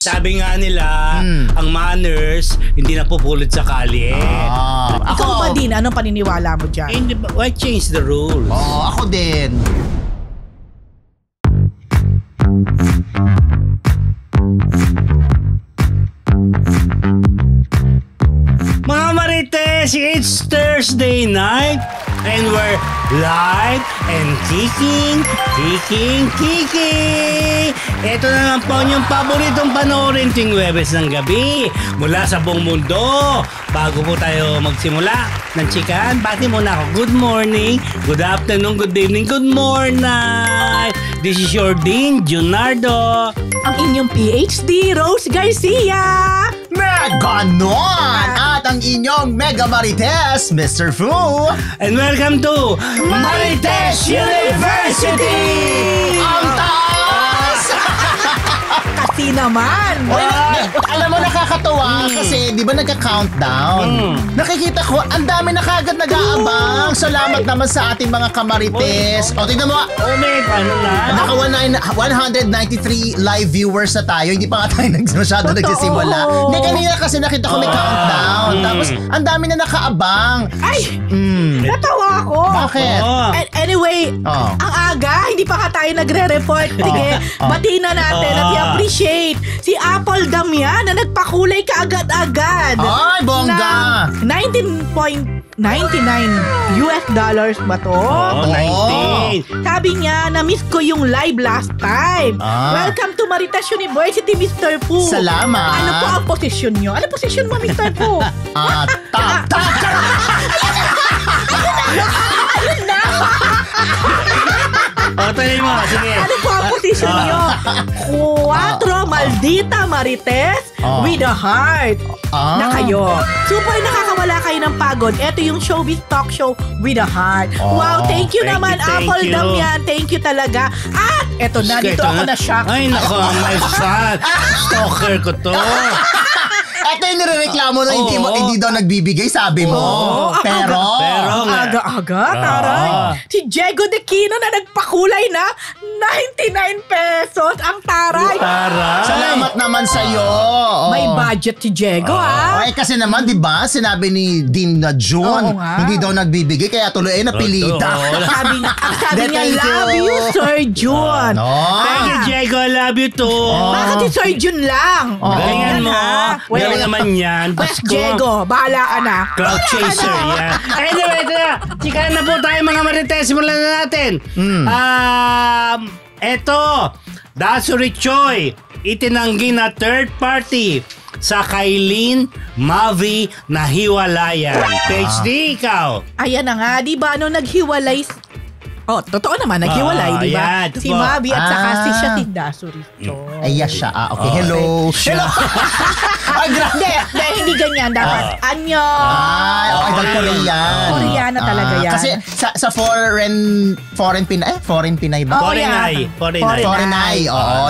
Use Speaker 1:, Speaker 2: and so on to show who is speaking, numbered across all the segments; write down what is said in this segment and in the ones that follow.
Speaker 1: Sabi nga nila, ang manners, hindi na pupulot sa kalye.
Speaker 2: Ikaw ba din? Anong paniniwala mo dyan?
Speaker 1: Why change the rules?
Speaker 3: Ako din.
Speaker 1: Mga Marites, it's Thursday night and we're live and kicking. Ito na lang po yung paboritong panoorin tuwing Huwebes ng gabi mula sa buong mundo. Bago po tayo magsimula ng chikahan, bati muna ako. Good morning, good afternoon, good evening, good morning. This is your Dean, Junardo.
Speaker 2: Ang inyong PhD, Rose Garcia.
Speaker 3: Ganon! At ang inyong Mega Marites, Mr. Fu.
Speaker 1: And welcome to Marites University!
Speaker 3: Ang taas!
Speaker 2: Kasi naman.
Speaker 3: Alam mo, nakakatawa kasi di ba nagka-countdown? Nakikita ko, ang dami na kagad nag-aabang. Salamat naman sa ating mga kamarites. O, tignan mo.
Speaker 1: May paano na?
Speaker 3: Naka 193 live viewers na tayo. Hindi pa nga tayo masyado nagsisimula. Hindi, kanina kasi nakita ko may countdown. Tapos, ang dami na nakaabang.
Speaker 2: Ay! Natawa ako.
Speaker 3: Bakit?
Speaker 2: Anyway, ang aga, hindi pa ka tayo nagre-report. Sige, batiin na natin at i-appreciate si Apple Damian na nagpakulay ka agad-agad.
Speaker 3: Ay, bongga!
Speaker 2: $19.99 ba to?
Speaker 1: 19.
Speaker 2: Sabi niya, na-miss ko yung live last time. Welcome to Marites University, Mr. Fu.
Speaker 3: Salamat.
Speaker 2: Ano po ang posisyon nyo? Ano posisyon mo, Mr. Fu? Ayun na!
Speaker 1: Tayo mo, sige.
Speaker 2: Ano po ang posisyon nyo? 4 maldita Marites with a heart na kayo. Super nakakawala kayo ng pagod. Ito yung showbiz talk show with a heart. Wow, thank you naman, Apple Damian. Thank you talaga. At eto na, dito ako na-shock.
Speaker 1: Ay, nako, my fan. Stalker ko to.
Speaker 3: Ito yung nirereklamo na hindi daw nagbibigay, sabi mo. Pero
Speaker 2: aga-aga, taray. Si Diego de Quino na nagpakulay na 99 pesos ang taray.
Speaker 3: Salamat naman sa'yo.
Speaker 2: May budget si Diego,
Speaker 3: Kasi naman, di ba, sinabi ni Dean na June, hindi daw nagbibigay, kaya tuloy napilita.
Speaker 2: Sabi niya, love you, Sir June.
Speaker 1: Thank you, Diego. I love you too.
Speaker 2: Bakit si Sir June lang?
Speaker 1: Galingan mo. Galing naman yan.
Speaker 2: Diego, bahala ka na.
Speaker 1: Cloud chaser, yan. Anyway, ito na. Chikahan na po tayo, mga Marites. Simulan na natin. Eto, Dasuri Choi, itinanggi na third party sa Kailin Mavi na hiwalayan. PhD, ikaw.
Speaker 2: Ayan na nga, di ba, naghiwalay. Totoo naman, naghiwalay, di ba? Si Mavi at saka si Dasuri Choi.
Speaker 3: Ay, siya. Okay, hello.
Speaker 2: Ay, hindi ganyan. Dapat, anyo.
Speaker 3: Ibang Korean.
Speaker 2: Koreana talaga yan.
Speaker 3: Kasi sa foreign Pinay ba? Foreign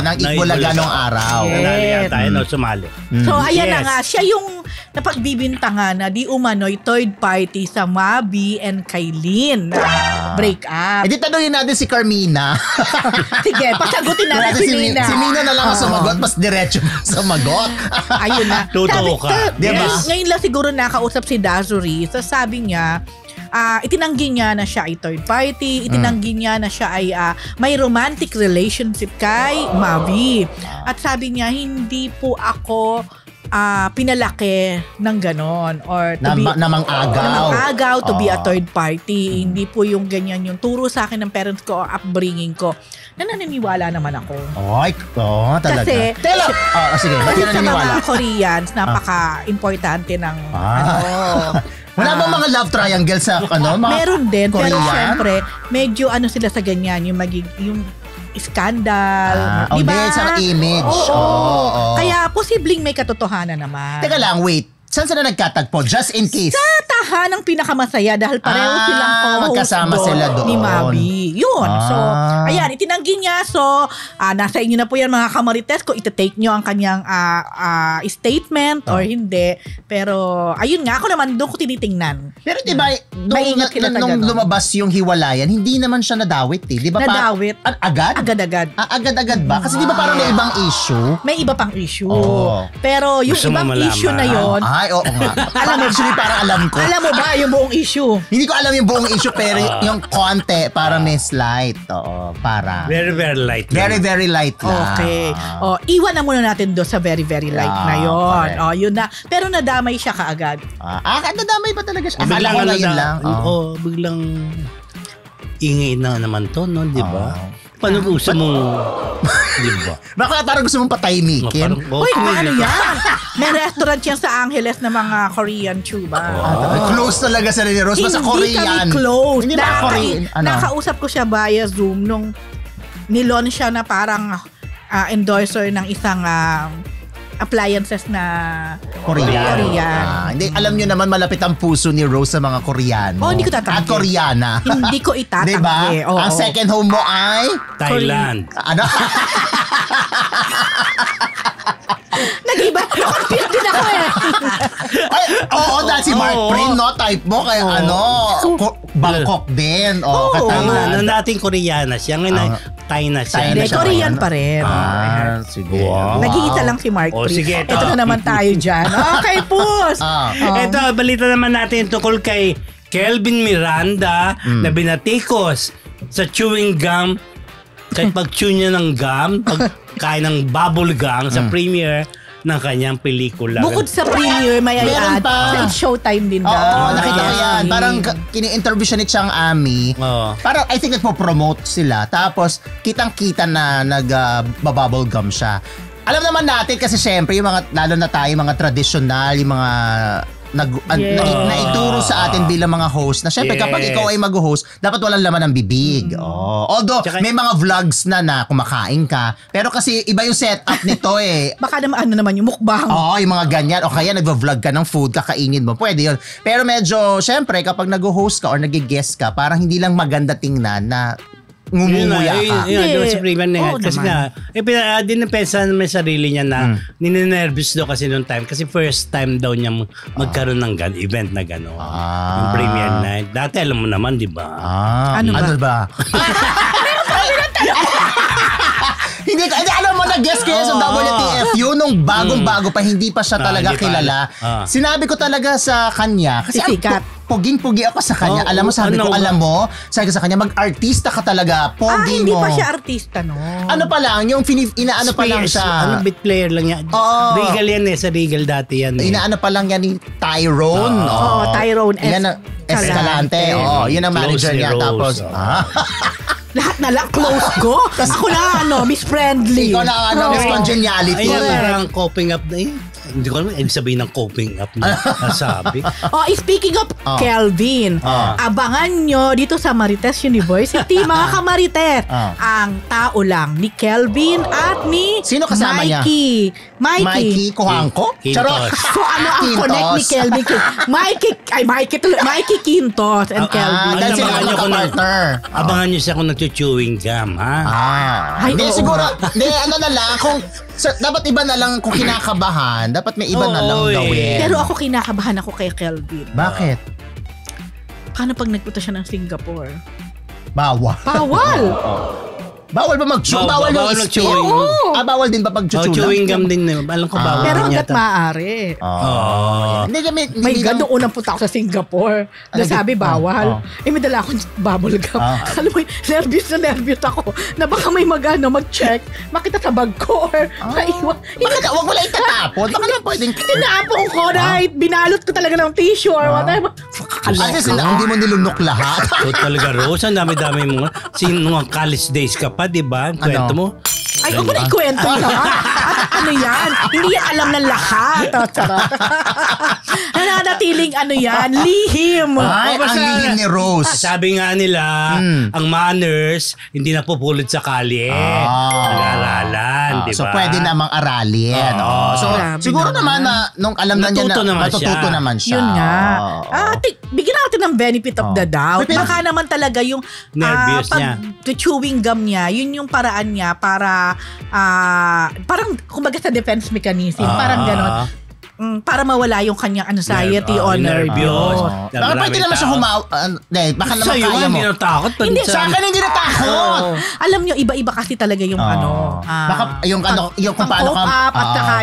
Speaker 3: nang Itbulaga nung araw.
Speaker 1: Nanalihan tayo, sumali.
Speaker 2: So, ayan na nga. Siya yung napagbibintangan na di umano'y third party sa Mavi and Kailin break up.
Speaker 3: Di tanungin natin si Carmina.
Speaker 2: Sige, pasagutin natin si Mina.
Speaker 3: Si Mina na lang ang sumagot, mas diretso sumagot.
Speaker 2: Ayun na.
Speaker 1: Totoo ka.
Speaker 3: Diba?
Speaker 2: Ngayon lang siguro nakausap si Dasuri. Sabi niya, itinanggi niya na siya ay third party, itinanggi niya na siya ay may romantic relationship kay Mavi. At sabi niya, hindi po ako pinalaki ng ganon or
Speaker 3: namang agaw
Speaker 2: to be a third party. Hindi po yung ganyan yung turo sa akin ng parents ko or upbringing ko. Naniniwala naman ako.
Speaker 3: Talaga.
Speaker 2: Kasi,
Speaker 3: sige, ba't
Speaker 2: kasi
Speaker 3: ka
Speaker 2: sa
Speaker 3: naniniwala?
Speaker 2: mga Koreans, napaka-importante ng
Speaker 3: wala bang mga love triangle sa mga
Speaker 2: meron din,
Speaker 3: Korean?
Speaker 2: pero syempre, medyo sila sa ganyan, yung scandal.
Speaker 3: Di ba? Sa image.
Speaker 2: Kaya posibleng may katotohanan naman.
Speaker 3: Teka lang, wait. Saan sila nagkatagpo? Just in case.
Speaker 2: Sa tahanang pinakamasaya dahil pareho silang co-host
Speaker 3: magkasama
Speaker 2: doon
Speaker 3: sila doon.
Speaker 2: ni Mabi. Yun. So, ayan, itinanggi niya. So, nasa inyo na po yan mga kamarites kung iti-take nyo ang kanyang statement or hindi. Pero, ayun nga, ako naman doon ko tinitingnan.
Speaker 3: Pero diba, nung lumabas yung hiwalayan, hindi naman siya nadawit eh. Diba
Speaker 2: Nadawit.
Speaker 3: Agad?
Speaker 2: Agad-agad.
Speaker 3: Agad-agad ba? Kasi diba parang may ibang issue?
Speaker 2: May iba pang issue.
Speaker 3: Oh.
Speaker 2: Pero yung
Speaker 1: Gusto mo
Speaker 2: ibang
Speaker 1: malaman?
Speaker 2: issue na yon,
Speaker 3: Ay, oo nga. Alam mo, actually parang alam ko.
Speaker 2: alam mo ba yung buong issue?
Speaker 3: Hindi ko alam yung buong issue, pero yung konti, para may slight. Oo, para.
Speaker 1: Very, very light.
Speaker 3: Very, very light lang.
Speaker 2: Okay. Iwan na muna natin doon sa very, very light na yon.
Speaker 3: correct.
Speaker 2: Yun na. Pero nadamay siya kaagad.
Speaker 3: Nadamay ba talaga siya? Akala
Speaker 1: Biglang
Speaker 3: ko ngayon lang.
Speaker 1: biglang ingay na naman to, no? Di ba? Paano gusto mong, di ba?
Speaker 3: Baka parang gusto mong patahimikin.
Speaker 2: Uy, ano yan? May restaurant yan sa Angeles na mga Korean chuba.
Speaker 3: Close talaga sa ni Rose. Basta Korean.
Speaker 2: Hindi kami close.
Speaker 3: Hindi ba Korean?
Speaker 2: Nakausap ko siya via Zoom nung nilon siya na parang endorser ng isang appliances na Korean.
Speaker 3: Hindi, alam nyo naman malapit ang puso ni Rose sa mga Koreano.
Speaker 2: Hindi ko tatanggi.
Speaker 3: At Koreana.
Speaker 2: Hindi ko itatanggi.
Speaker 3: Diba? Ang second home mo ay?
Speaker 1: Thailand.
Speaker 3: Ano?
Speaker 2: Nag-iba. Confused din ako eh.
Speaker 3: Ay, dahil si Mark Prin, no? Type mo kaya Bangkok din.
Speaker 1: Tama, nung dating Koreana siya. Ngayon, Thai na siya.
Speaker 2: Hindi, Korean pa rin.
Speaker 3: Sige.
Speaker 2: Nag-iisa lang si Mark Prin.
Speaker 1: Sige, ito.
Speaker 2: Ito na naman tayo dyan. Okay, pus.
Speaker 1: Ito, balita naman natin tungkol kay Kelvin Miranda na binatikos sa chewing gum. Sa pag-chew niya ng gum, pagkain ng bubble gum sa premiere ng kanyang pelikula.
Speaker 2: Bukod sa premiere, may
Speaker 3: Meron
Speaker 2: add
Speaker 3: pa.
Speaker 2: sa Showtime din daw.
Speaker 3: Oo, nakita ko yan. Parang kini-interview siya ni Chang Ami. Parang I think nagpo-promote sila. Tapos kitang-kita na nag-bubble gum siya. Alam naman natin kasi syempre yung mga, lalo na tayo, mga traditional, yung mga naituro sa atin bilang mga host na syempre kapag ikaw ay mag-host, dapat walang laman ng bibig. Although may mga vlogs na kumakain ka, pero kasi iba yung setup nito eh.
Speaker 2: Baka naman yung mukbang.
Speaker 3: Yung mga ganyan. O kaya nagva-vlog ka ng food, kakainin mo. Pwede yun. Pero medyo, syempre, kapag nag-host ka or nag-guest ka, parang hindi lang maganda tingnan na ngumuya ka.
Speaker 1: Yun, sa premiere na yan. Kasi nga, dinipensa naman sarili niya na ninenervous daw kasi noong time. Kasi first time daw niya magkaroon ng event na gano'n. Yung premiere night. Dati alam mo naman, di ba?
Speaker 2: Ano ba?
Speaker 3: Hindi alam mo, nag-guest kayo sa WTFU nung bagong-bago pa, hindi pa siya talaga kilala. Sinabi ko talaga sa kanya, kasi puging-pugi ako sa kanya. Alam mo, sabi ko sa kanya, mag-artista ka talaga, pogi mo.
Speaker 2: Hindi pa siya artista, no?
Speaker 3: Ano pa lang, yung inaano pa lang siya.
Speaker 1: Beat player lang yan. Regal yan sa Regal dati yan.
Speaker 3: Inaano pa lang yan ni Tyrone.
Speaker 2: Tyrone
Speaker 3: Escalante. Yun ang manager niya. Tapos,
Speaker 2: lahat na lang close ko. Ako na Miss Friendly.
Speaker 3: Ikaw na Miss Congeniality.
Speaker 1: Ay, parang coping up na yun. Hindi ko alam, sabihin ng coping up na nasabi.
Speaker 2: Speaking of Kelvin, abangan nyo dito sa Marites University, mga kamarites, ang tao lang ni Kelvin at ni
Speaker 3: Sino kasama niya? Mikey Kuhangko?
Speaker 1: Quintos.
Speaker 2: So ano ang connect ni Kelvin? Mikey Quintos and Kelvin.
Speaker 3: Dahil sila ang partner.
Speaker 1: Abangan nyo siya kung nag-chewing gum, ha?
Speaker 3: Hindi, siguro, ano na lang, dapat iba na lang kung kinakabahan, dapat may iba na lang gawin.
Speaker 2: Pero ako kinakabahan ako kay Kelvin.
Speaker 3: Bakit?
Speaker 2: Paano pag nagpunta siya ng Singapore?
Speaker 3: Bawal. Bawal ba mag-chew? Bawal yung spit? Bawal din ba pag-chew?
Speaker 1: Chewing gum din. Alam ko bawal.
Speaker 2: Pero hanggat maaari. May gano'ng unang punta ako sa Singapore. Sabi bawal. May dala akong bubble gum. Alam mo, nervous ako na baka may mag-check, makita sa bag ko or maiwan.
Speaker 3: Huwag mo lang itatapon. Baka naman pwedeng...
Speaker 2: Tinapon ko right. Binalot ko talaga ng tissue or whatever.
Speaker 3: At least hindi mo nilunok lahat.
Speaker 1: Talaga, Rose. Ang dami-dami mo. Nung college days ka pa, di ba? Kwento mo.
Speaker 2: Ay, huwag mo na ikwento yun. At ano yan? Hindi yan alam ng lahat. Nananatiling lihim.
Speaker 3: Ay, ang lihim ni Rose.
Speaker 1: Sabi nga nila, ang manners, hindi napupulot sa kalye. Nag-aaralan. di ba?
Speaker 3: So, pwede namang aralin. So, siguro naman na, nung alam na niya na, matututo naman siya.
Speaker 2: Yun nga. Bigyan natin ng benefit of the doubt. Baka naman talaga yung
Speaker 1: nervous niya.
Speaker 2: Chewing gum niya, yun yung paraan niya para, parang, kumbaga sa defense mechanism, parang ganon. Para mawala yung kanyang anxiety o nervyos.
Speaker 3: Baka pwede naman siya baka naman
Speaker 1: kaya mo. Hindi natakot.
Speaker 2: Hindi,
Speaker 3: sa akin hindi natakot.
Speaker 2: Alam nyo, iba-iba kasi talaga yung
Speaker 3: baka yung kung paano
Speaker 2: ka at saka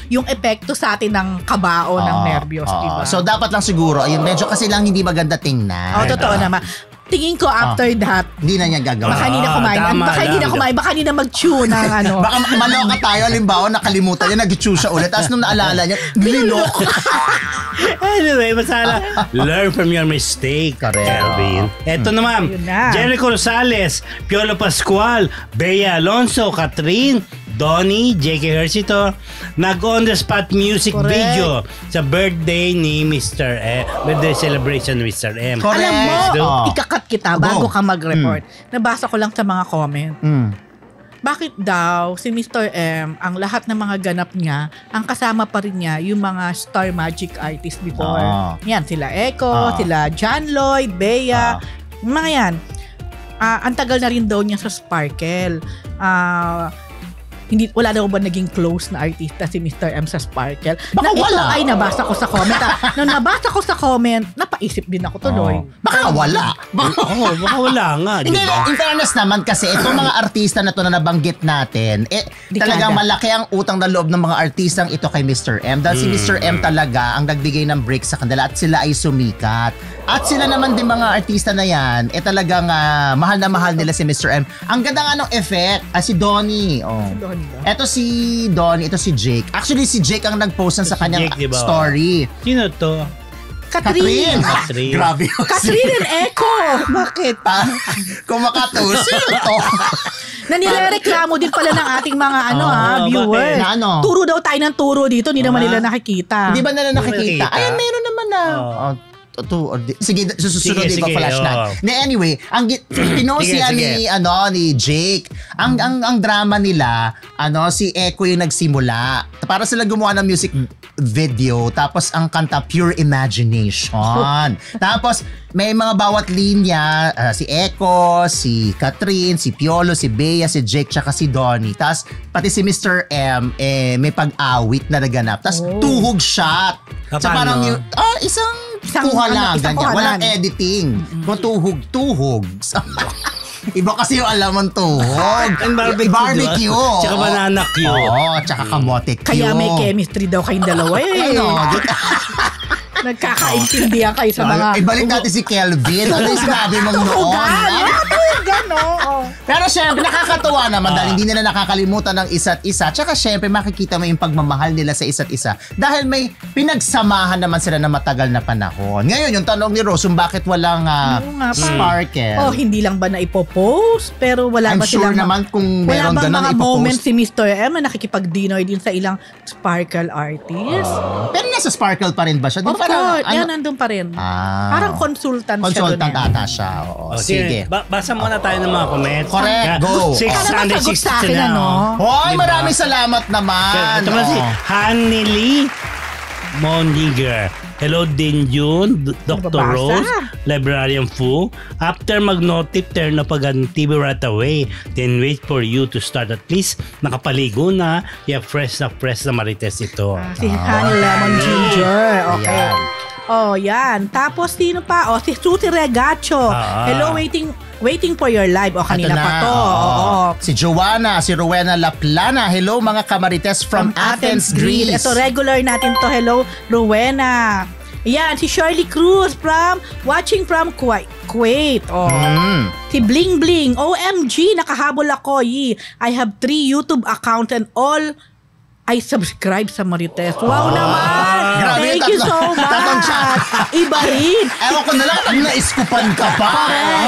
Speaker 2: yung epekto sa atin ng kabao ng nervyos, diba?
Speaker 3: So dapat lang siguro, ayun, medyo kasi lang hindi maganda tingnan.
Speaker 2: Totoo naman. Tingin ko after that,
Speaker 3: hindi na niya gagawin.
Speaker 2: Baka hindi na kumain. Baka hindi na mag-chew ng ano.
Speaker 3: Baka maloka tayo, halimbawa, nakalimutan niya, nag-chew siya ulit. Tapos nung naalala niya, nilok.
Speaker 1: Anyway, masala. Learn from your mistake, Kelvin. Eto naman, Jericho Rosales, Piolo Pascual, Bea Alonso, Catherine, Donnie, J.K. Hercito, nag-on-the-spot music video sa birthday ni Mr. M. Birthday celebration ni Mr. M.
Speaker 2: Alam mo, ikakat kita bago ka mag-report. Nabasa ko lang sa mga comment. Bakit daw si Mr. M, ang lahat ng mga ganap niya, ang kasama pa rin niya yung mga star magic artist before. Yan, sila Echo, sila John Lloyd, Bea, mga yan. Ang tagal na rin daw niya sa Sparkle. Wala daw ba naging close na artista si Mr. M sa Sparkle?
Speaker 3: Baka wala.
Speaker 2: Ito ay nabasa ko sa comment. Nung nabasa ko sa comment, napaisip din ako tuloy.
Speaker 3: Baka wala.
Speaker 1: Baka wala nga.
Speaker 3: Hindi, in fairness naman kasi itong mga artista na to na nabanggit natin, talagang malaki ang utang na loob ng mga artistang ito kay Mr. M. Dahil si Mr. M talaga ang nagbigay ng break sa kanila at sila ay sumikat. At sila naman din mga artista na yan, talagang mahal na mahal nila si Mr. M. Ang ganda nga ng effect, si Donnie. Ito si Donnie, ito si Jake. Actually, si Jake ang nag-post sa kanyang story.
Speaker 1: Sino to?
Speaker 2: Catherine.
Speaker 3: Grabe.
Speaker 2: Catherine and Echo. Bakit?
Speaker 3: Kung makatusin to.
Speaker 2: Nanireklamo din pala ng ating mga viewers. Turo daw tayo ng turo dito, hindi naman nila nakikita.
Speaker 3: Hindi ba nila nakikita? Ay, meron naman na. Sige, susunod din ko flash na. Anyway, ang pinost ni Jake. Ang drama nila, si Echo yung nagsimula. Para sila gumawa ng music video, tapos ang kanta Pure Imagination. Tapos may mga bawat linya, si Echo, si Catherine, si Piolo, si Bea, si Jake, tsaka si Donnie. Tapos pati si Mr. M, may pag-awit na naganap. Tapos tuhog shot. So parang isang kuha lang, ganyan. Walang editing. Kung tuhog. Iba kasi yung alam mong tuhog. Barbecue.
Speaker 1: Tsaka banana Q.
Speaker 3: Tsaka kamote Q.
Speaker 2: Kaya may chemistry daw kayong dalawa Nagkakaintindihan kayo sa mga...
Speaker 3: Ibalik natin si Kelvin. Ano yung sinabi mong noon? Pero syempre, nakakatuwa naman dahil hindi nila nakakalimutan ng isa't isa. Tsaka syempre, makikita mo yung pagmamahal nila sa isa't isa. Dahil may pinagsamahan naman sila na matagal na panahon. Ngayon, yung tanong ni Rose, bakit walang Sparkle?
Speaker 2: Hindi lang ba na ipopost? Pero wala ba silang...
Speaker 3: I'm sure naman kung meron ganun ipopost.
Speaker 2: Wala ba mga moments si Mr. M na nakikipag-dinoy din sa ilang Sparkle artist?
Speaker 3: Pero nasa Sparkle pa rin ba siya?
Speaker 2: Of course, nandun pa rin. Parang consultant siya.
Speaker 3: Consultant ata siya. Sige.
Speaker 1: Basa muna tayo ng mga comments.
Speaker 3: Correct, go.
Speaker 1: 660 na.
Speaker 3: Hoy, maraming salamat naman.
Speaker 1: Ito si Hanili Moniger. Hello din June, Dr. Rose, Librarian Fu. After mag-notif, turn na pag-TV right away. Then wait for you to start at least. Nakapaligo na. Fresh na Marites ito.
Speaker 2: Si Honey Lemon Ginger. Okay. Yan. Tapos sino pa? Si Susie Regacho. Hello, waiting for your live. Kanina pa to.
Speaker 3: Si Joanna, si Rowena Laplana. Hello mga kamarites from Athens, Greece.
Speaker 2: Ito regular natin to. Hello, Rowena. Yan, si Shirley Cruz watching from Kuwait. Si Bling Bling. OMG, nakahabol ako. I have 3 YouTube accounts and all I subscribe sa Marites. Wow naman!
Speaker 3: Grabe,
Speaker 2: Thank you so much. Iba rin.
Speaker 3: Ewan ko na lang, naiskupan ka pa.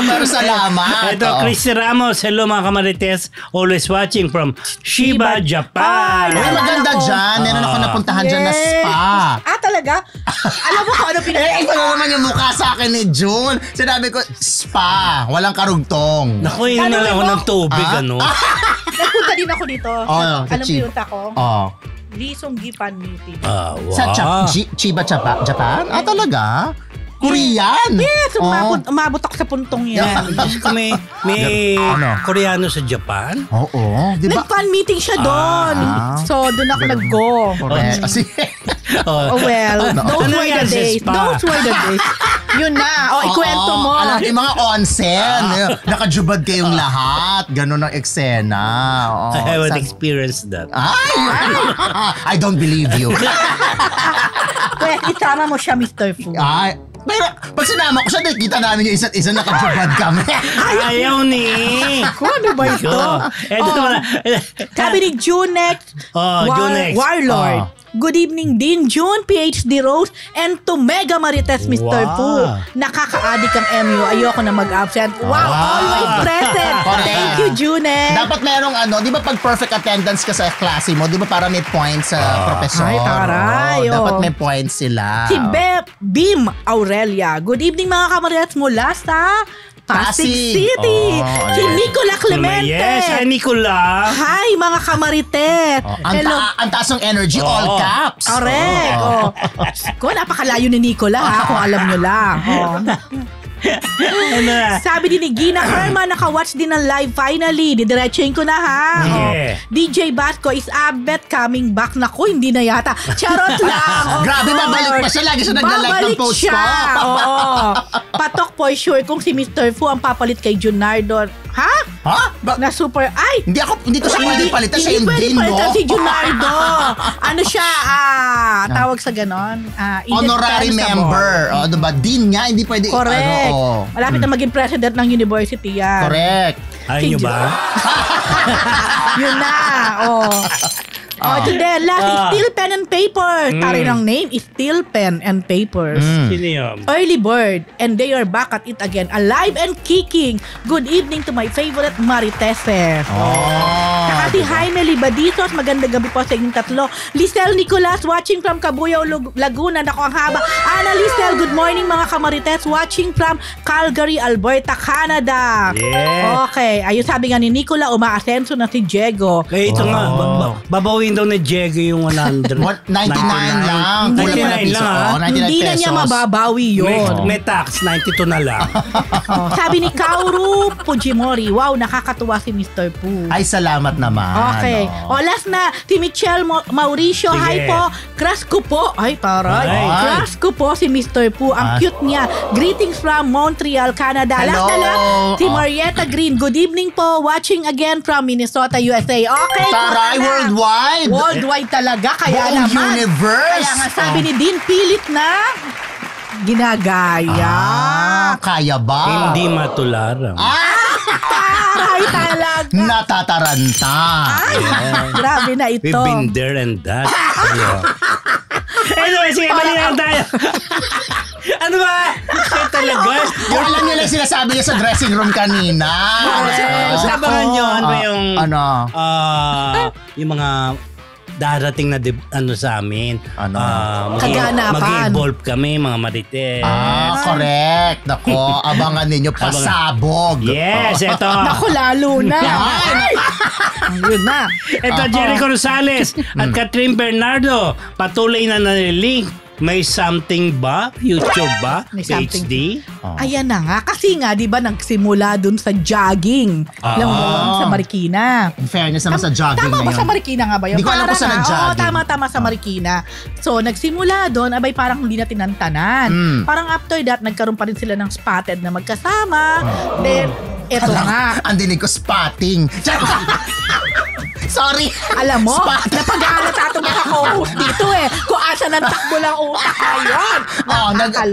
Speaker 3: Pero salamat.
Speaker 1: Ito, Christy Ramos. Hello mga kamarites. Always watching from Shiba, Japan.
Speaker 3: Uy, maganda dyan. Meron ako napuntahan dyan na spa.
Speaker 2: Talaga? Alam mo kung ano
Speaker 3: Ito na naman yung mukha sa akin ni June. Sinabi ko, spa. Walang karugtong.
Speaker 1: Naku, yun na lang ako ng tubig, ano?
Speaker 2: Nagpunta din ako dito. Alam pinunta ko? Lisong Gipan meeting.
Speaker 1: Wow.
Speaker 3: Sa Chiba, Japan? Talaga? Korean?
Speaker 2: Yes, umabot ako sa puntong yan.
Speaker 1: Diyos ko, may Koreano sa Japan?
Speaker 3: Oo. Diba?
Speaker 2: Nag-fan meeting siya doon. So, doon ako nag-go.
Speaker 3: Correct.
Speaker 2: Those were the days. Those were the days. Yun na. Ikwento mo.
Speaker 3: Yung mga onsen. Nakajubad kayong lahat. Ganon ang eksena.
Speaker 1: I haven't experienced that.
Speaker 3: I don't believe you.
Speaker 2: Well, isama mo siya, Mr. Fu.
Speaker 3: Pero pag sinama ko siya, nakikita namin yung isa't isa nakajubad kami.
Speaker 1: Ayaw ni.
Speaker 2: Ano ba ito? Sabi ni Junex Warlord. Good evening din, June, PhD Rose, and to Mega Marites, Mr. Fu. Nakaka-addict ang MU. Ayoko na mag-absent. Wow, always present. Thank you, Junex.
Speaker 3: Dapat merong di ba pag perfect attendance ka sa klase mo, di ba para may points sa professor?
Speaker 2: Ay, taray.
Speaker 3: Dapat may points sila.
Speaker 2: Si Bim Aurelia. Good evening, mga kamarites mula sa Pasig City. Si Nicola Clemente.
Speaker 1: Yes, hi Nicola.
Speaker 2: Hi mga kamarites.
Speaker 3: Hello. Ang taas ng energy, all caps.
Speaker 2: Correct. Napakalayo ni Nicola kung alam nyo lang. Sabi din ni Gina Herman, naka-watch din ng live finally. Didiretsuhin ko na ha. DJ Basco is Abet coming back. Naku, hindi na yata. Charot lang.
Speaker 3: Grabe, babalik pa siya. Lagi siya nagla-like ng post ko.
Speaker 2: Patok for sure kung si Mr. Fu ang papalit kay Junardo. Ha? Na super,
Speaker 3: hindi ko siya pwede palitan. Siya yung
Speaker 2: Hindi
Speaker 3: dean,
Speaker 2: pwede
Speaker 3: no?
Speaker 2: palitan si Junardo. Ano siya? Tawag sa ganon.
Speaker 3: Honorary member. Diba? Dean nga, hindi pwede.
Speaker 2: Correct. Malapit na maging president ng university yan.
Speaker 3: Correct.
Speaker 1: Ayaw nyo ba?
Speaker 2: Yun na. Today, last is Steel Pen and Paper. Tari ng name is Steel Pen and Papers.
Speaker 1: Sino yun?
Speaker 2: Early Bird, and they are back at it again, alive and kicking. Good evening to my favorite Mariteses. Saka si Jaime Libadizos, magandang gabi po sa inyong tatlo. Lisel Nicolas, watching from Cabuyao, Laguna. Naku, ang haba. Ana Lisel, good morning mga kamarites, watching from Calgary, Alberta, Canada.
Speaker 1: Yeah.
Speaker 2: Okay, ayun sabi nga ni Nicola, umaasenso na si Diego.
Speaker 1: Kaya ito nga, babawin daw ni Diego yung 100.
Speaker 3: 99 lang.
Speaker 1: 99 lang.
Speaker 2: Hindi na niya mababawi yun.
Speaker 1: May tax, 92 na lang.
Speaker 2: Sabi ni Kaoru Fujimori, wow, nakakatuwa si Mr. Fu.
Speaker 3: Ay, salamat naman.
Speaker 2: Okay. Last na, si Michelle Mauricio.
Speaker 1: Sige.
Speaker 2: Hi po. Crush ko po. Ay, taray. Crush ko po si Mr. Fu. Ang cute niya. Greetings from Montreal, Canada.
Speaker 3: Hello.
Speaker 2: Last na lang, si Marietta Green. Good evening po. Watching again from Minnesota, USA. Okay.
Speaker 3: Taray, worldwide.
Speaker 2: Worldwide talaga. Kaya
Speaker 3: buong
Speaker 2: naman.
Speaker 3: universe.
Speaker 2: Kaya nga sabi ni Dean, pilit na ginagaya.
Speaker 3: Kaya ba?
Speaker 1: Hindi matularan.
Speaker 2: Taray talaga.
Speaker 3: Natataranta.
Speaker 2: Ay, grabe na ito.
Speaker 1: We've been there and that. Anyway, sige, bali lang tayo. Ano ba? Siya talaga.
Speaker 3: Alam niyo lang sinasabi niya sa dressing room kanina.
Speaker 1: Sabangan nyo, ano ba yung... yung mga darating na sa amin.
Speaker 2: Kaganapan.
Speaker 1: Mag-evolve kami, mga Marites.
Speaker 3: Correct. Nako, abangan ninyo pasabog.
Speaker 1: Yes, ito.
Speaker 2: Naku, lalo na. Yun na.
Speaker 1: Ito, Jericho Rosales at Catherine Bernardo. Patuloy na nalilink. May something ba? YouTube ba?
Speaker 2: May something.
Speaker 1: PhD?
Speaker 2: Ayan na nga. Kasi nga, di ba, nagsimula dun sa jogging. Alam mo yun, sa Marikina.
Speaker 3: In fairness naman sa jogging
Speaker 2: Tama ba
Speaker 3: na yun.
Speaker 2: sa Marikina nga ba yun?
Speaker 3: Di ko alam kung saan nag-jogging.
Speaker 2: Tama sa Marikina. So, nagsimula doon, abay parang hindi na tinantanan. Parang after that, nagkaroon pa rin sila ng spotted na magkasama. Then, eto nga.
Speaker 3: Ang dinig ko, spotting. Sorry.
Speaker 2: Alam mo, napag-aalata itong mga co-host dito kung asa ng takbo lang utak ngayon.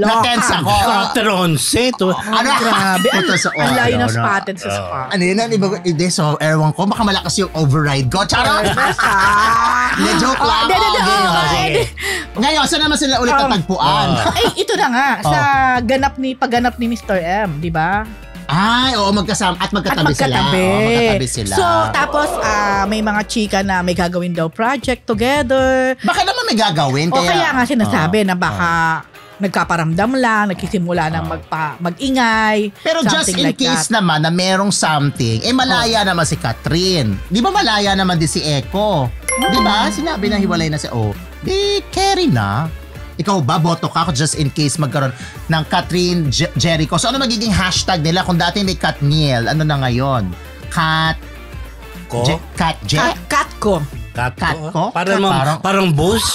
Speaker 3: Na-tense ako.
Speaker 1: 4:11 to.
Speaker 2: Grabe. Ang layo ng spotted sa spa.
Speaker 3: Ano yun? So, ewan ko, baka malakas yung override ko. Charot! Joke lang. Ngayon, saan naman sila ulit natagpuan?
Speaker 2: Ito na nga, sa pagganap ni Mr. M, di ba?
Speaker 3: Ay, oo, magkasama at magkatabi sila. Magkatabi sila.
Speaker 2: So, tapos may mga chika na may gagawin daw project together.
Speaker 3: Baka naman may gagawin.
Speaker 2: Kaya nga sinasabi na baka nagkaparamdam lang, nagsisimula ng mag-ingay.
Speaker 3: Pero just in case naman na merong something, malaya naman si Catherine. Di ba malaya naman din si Eko? Di ba? Sinabi na hiwalay na si Di carry na. Ikaw ba, boto ka ako just in case magkaroon ng Catherine Jericho? So ano magiging hashtag nila? Kung dati may Katniel, ano na ngayon? Katko? Katko?
Speaker 1: Parang bus?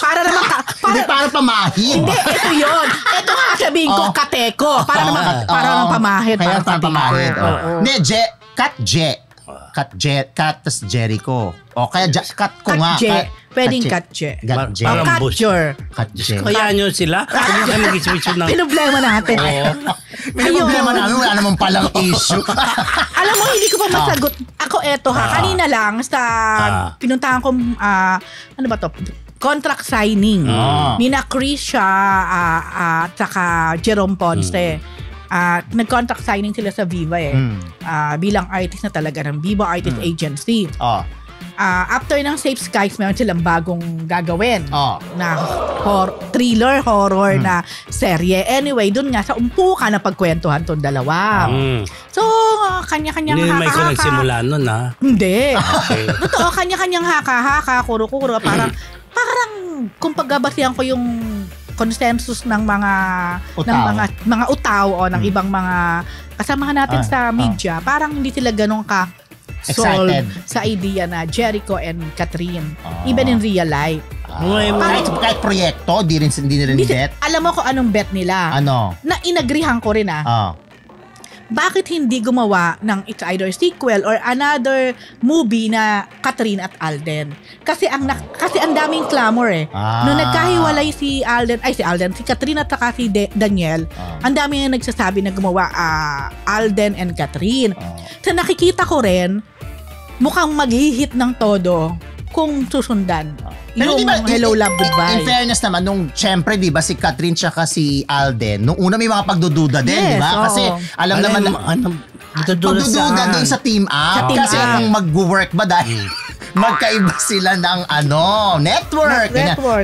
Speaker 3: Parang pamahid.
Speaker 2: Hindi, ito yun. Ito nga sabihin ko, Kateko. Parang pamahid.
Speaker 3: Kaya parang pamahid. Hindi, Kat tas Jericho. O kaya Kat ko nga.
Speaker 2: Pwedeng Katje.
Speaker 1: Parang bus.
Speaker 2: Katje.
Speaker 1: Kaya nyo sila? Kung kayo mag-switch ng...
Speaker 2: Pinoblema natin.
Speaker 3: Pinoblema namin. Wala naman palang issue.
Speaker 2: Alam mo, hindi ko pa masagot. Ako eto kanina lang sa pinuntahan ko, ano ba to? Contract signing. Nina Chris siya at saka Jerome Ponce. Nag-contract signing sila sa Viva bilang artist na talaga ng Viva Artist Agency. After ng Safe Skies, meron silang bagong gagawin na thriller, horror na serye. Anyway, dun nga sa umpukan na pagkwentuhan tong dalawa. So, kanya-kanyang
Speaker 1: haka-haka. Hindi may ko nagsimula nun, ha?
Speaker 2: Hindi. Totoo, kanya-kanyang haka-haka, kuro-kuro. Parang kung pagbabasihan ko yung consensus ng mga utaw o ng ibang mga kasamahan natin sa media, parang hindi sila ganun sold sa idea na Jericho and Catherine, even in real life.
Speaker 3: Kahit proyekto, hindi rin bet.
Speaker 2: Alam mo kung anong bet nila?
Speaker 3: Ano?
Speaker 2: Na inagrihan ko rin bakit hindi gumawa ng it's either sequel or another movie na Catherine at Alden? Kasi ang daming clamor Nung nagkahiwalay si Catherine at saka si Daniel, ang daming nagsasabi na gumawa Alden and Catherine. So nakikita ko rin, mukhang mag-hit ng todo kung susundan. Yung diba, Hello Love Goodbye.
Speaker 3: In fairness naman, syempre diba si Catherine tsaka si Alden, nung una may mga pagdududa din, diba? Kasi alam naman pagdududa din sa team up. Kasi kung mag-work ba dahil magkaiba sila ng network.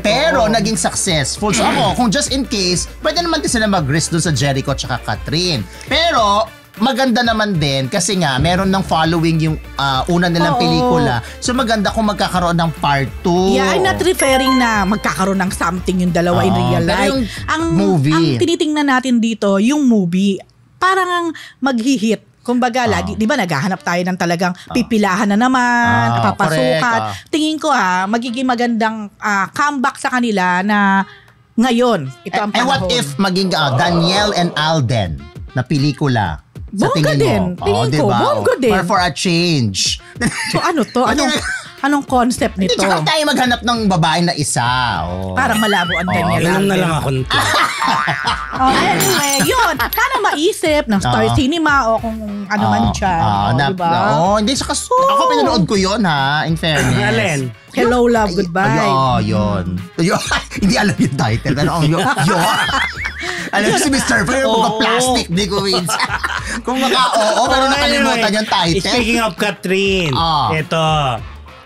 Speaker 3: Pero naging successful. So ako, kung just in case, pwede naman din sila mag-risk dun sa Jericho tsaka Catherine. Pero maganda naman din kasi nga meron ng following yung una nilang pelikula. So maganda kung magkakaroon ng part 2.
Speaker 2: Yeah, I'm not referring na magkakaroon ng something yung dalawa in real life. Ang movie. Ang tinitingnan natin dito, yung movie, parang mag-hit. Kumbaga, lagi, di ba naghahanap tayo ng talagang pipilahan na naman, papasukan. Tingin ko magiging magandang comeback sa kanila na ngayon. Ito ang panahon.
Speaker 3: What if maging Danielle and Alden na pelikula?
Speaker 2: Bongga din. Tingin ko, bongga din.
Speaker 3: For a change.
Speaker 2: So ano to? Anong concept nito?
Speaker 3: Hindi, tsaka tayo maghanap ng babae na isa.
Speaker 2: Parang malabo ang Daniel.
Speaker 1: Inom na lang ako nito.
Speaker 2: Anyway, yun. Sana maisip ng Star Cinema o kung ano man siya. Diba?
Speaker 3: Hindi siya ako pinanood ko yun in fairness.
Speaker 1: Alin?
Speaker 2: Hello Love Goodbye.
Speaker 3: Yun. Hindi alam yung title. Ano ang yun? Alam si Mr. Fair, plastic, di ko wins. Kung pero nakalimutan yung title.
Speaker 1: Speaking of Catherine, ito,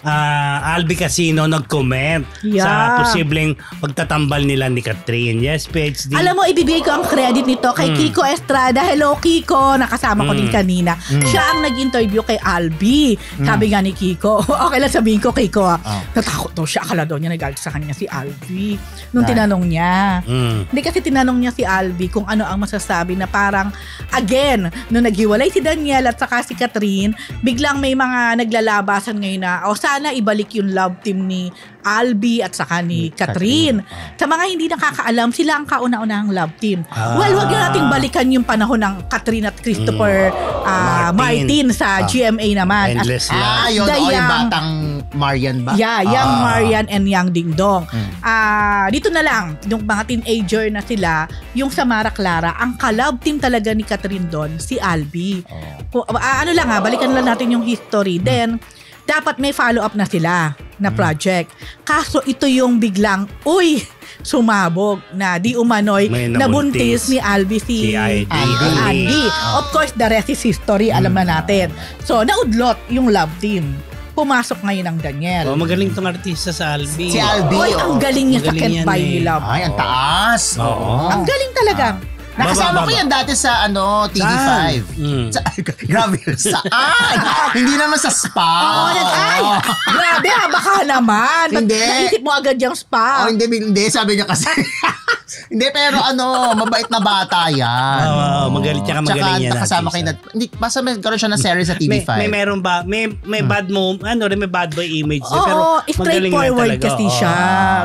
Speaker 1: Albi Casino nag-comment sa posibleng pagtatambal nila ni Catherine. Yes, PhD.
Speaker 2: Alam mo, ibibigay ko ang credit nito kay Kiko Estrada. Hello, Kiko. Nakasama ko din kanina. Siya ang nag-interview kay Albi. Sabi nga ni Kiko, okay lang sabihin ko, Kiko, natakot daw siya. Akala daw niya nagalit sa kanya si Albi. Nung tinanong niya. Hindi kasi tinanong niya si Albi kung ano ang masasabi na parang, again, nung naghiwalay si Daniel at saka si Catherine, biglang may mga naglalabasan ngayon na, sana ibalik yung love team ni Albi at saka ni Catherine. Sa mga hindi nakakaalam, sila ang kauna-unahang love team. Wag na nating balikan yung panahon ng Catherine at Christopher Martin sa GMA naman.
Speaker 1: Endless Love.
Speaker 3: Yung batang Marian ba?
Speaker 2: Yeah, Young Marian and Young Ding Dong. Dito na lang, yung mga teenager na sila, yung Samara Clara, ang ka-love team talaga ni Catherine doon, si Albi. Balikan lang natin yung history. Then, dapat may follow-up na sila. na project. Kaso ito yung biglang, sumabog na di umano'y nabuntis ni Albi si Andy. Of course, the rest is history, alam na natin. So, naudlot yung love team. Pumasok ngayon ang Daniel.
Speaker 1: Magaling tong artista sa Albi.
Speaker 3: Si Albi.
Speaker 2: Ang galing niya sa Can't Buy Me Love.
Speaker 3: Ay, ang taas.
Speaker 2: Ang galing talaga.
Speaker 3: Nakasama ko yan dati sa TV5. Grabe, saan? Hindi naman sa spa.
Speaker 2: Grabe baka naman.
Speaker 3: Hindi.
Speaker 2: Naisip mo agad yung spa.
Speaker 3: Hindi, sabi niya kasi. Hindi, pero mabait na bata yan.
Speaker 1: Magaling yan.
Speaker 3: Kasama kayo hindi, basta karoon siya ng series sa TV5.
Speaker 1: May meron ba? May bad mo, may bad boy image.
Speaker 2: Oo, straightforward kasi siya.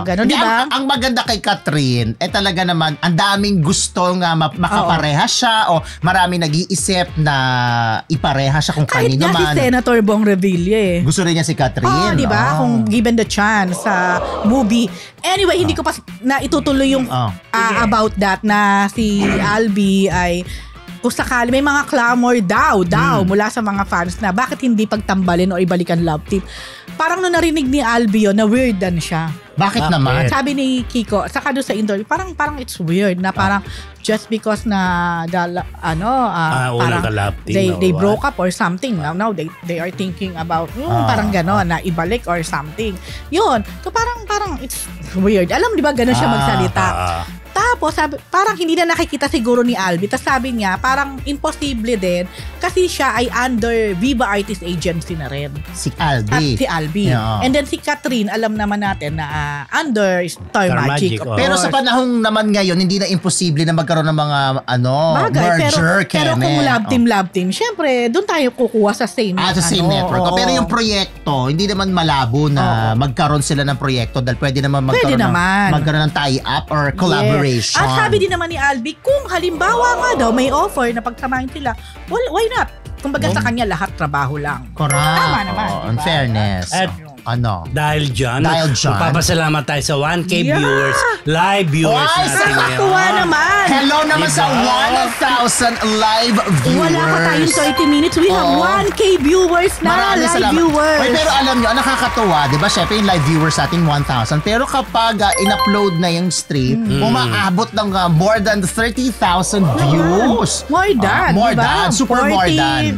Speaker 2: Ganon, di ba?
Speaker 3: Ang maganda kay Catherine, talaga naman, ang daming gusto nga makapareha siya o marami nag-iisip na ipareha siya kung kanino man.
Speaker 2: Kahit nga si Senator Bong Revilla
Speaker 3: Gusto rin niya si Catherine.
Speaker 2: di ba? Kung given the chance sa movie. Anyway, hindi ko pa na itutuloy yung about that na si Albi ay kung sakali may mga clamor daw mula sa mga fans na bakit hindi pagtambalin o ibalikan love team. Parang nung narinig ni Albi yun, na weirdan siya.
Speaker 3: Bakit naman?
Speaker 2: Sabi ni Kiko, saka doon sa interview, parang it's weird na parang just because na parang they broke up or something. Now they are thinking about parang gano'n na ibalik or something. Yun. So parang it's weird. Alam di ba gano'n siya magsalita. Tapos, parang hindi na nakikita siguro ni Albi. Tapos sabi niya, parang imposible din kasi siya ay under Viva Artist Agency na rin.
Speaker 3: Si Albi.
Speaker 2: Si Albi. Yeah. And then si Catherine, alam naman natin na under Star Magic.
Speaker 3: Pero sa panahong naman ngayon, hindi na imposible na magkaroon ng mga merger.
Speaker 2: Pero kung love team, syempre, doon tayo kukuha sa same
Speaker 3: sa same network. Pero yung proyekto, hindi naman malabo na magkaroon sila ng proyekto dahil pwede naman magkaroon ng tie-up or collaboration.
Speaker 2: At sabi din naman ni Albi, kung halimbawa nga daw may offer na pagsamahin sila, well, why not? Kumbaga sa kanya lahat trabaho lang.
Speaker 3: Correct.
Speaker 2: Tama naman.
Speaker 3: In fairness.
Speaker 1: At Dahil dyan, magpapasalamat tayo sa 1K viewers, live viewers natin ngayon.
Speaker 2: Tuwa naman.
Speaker 3: Hello naman sa 1,000 live viewers.
Speaker 2: Wala pa tayong 30 minutes. We have 1K viewers na, live viewers.
Speaker 3: Pero alam nyo, nakakatuwa, di ba? Syempre yung live viewers natin 1,000. Pero kapag in-upload na yung stream, umaabot ng more than 30,000 views.
Speaker 2: More than,
Speaker 3: more
Speaker 2: diba?
Speaker 3: than, super
Speaker 2: 40,
Speaker 3: more than.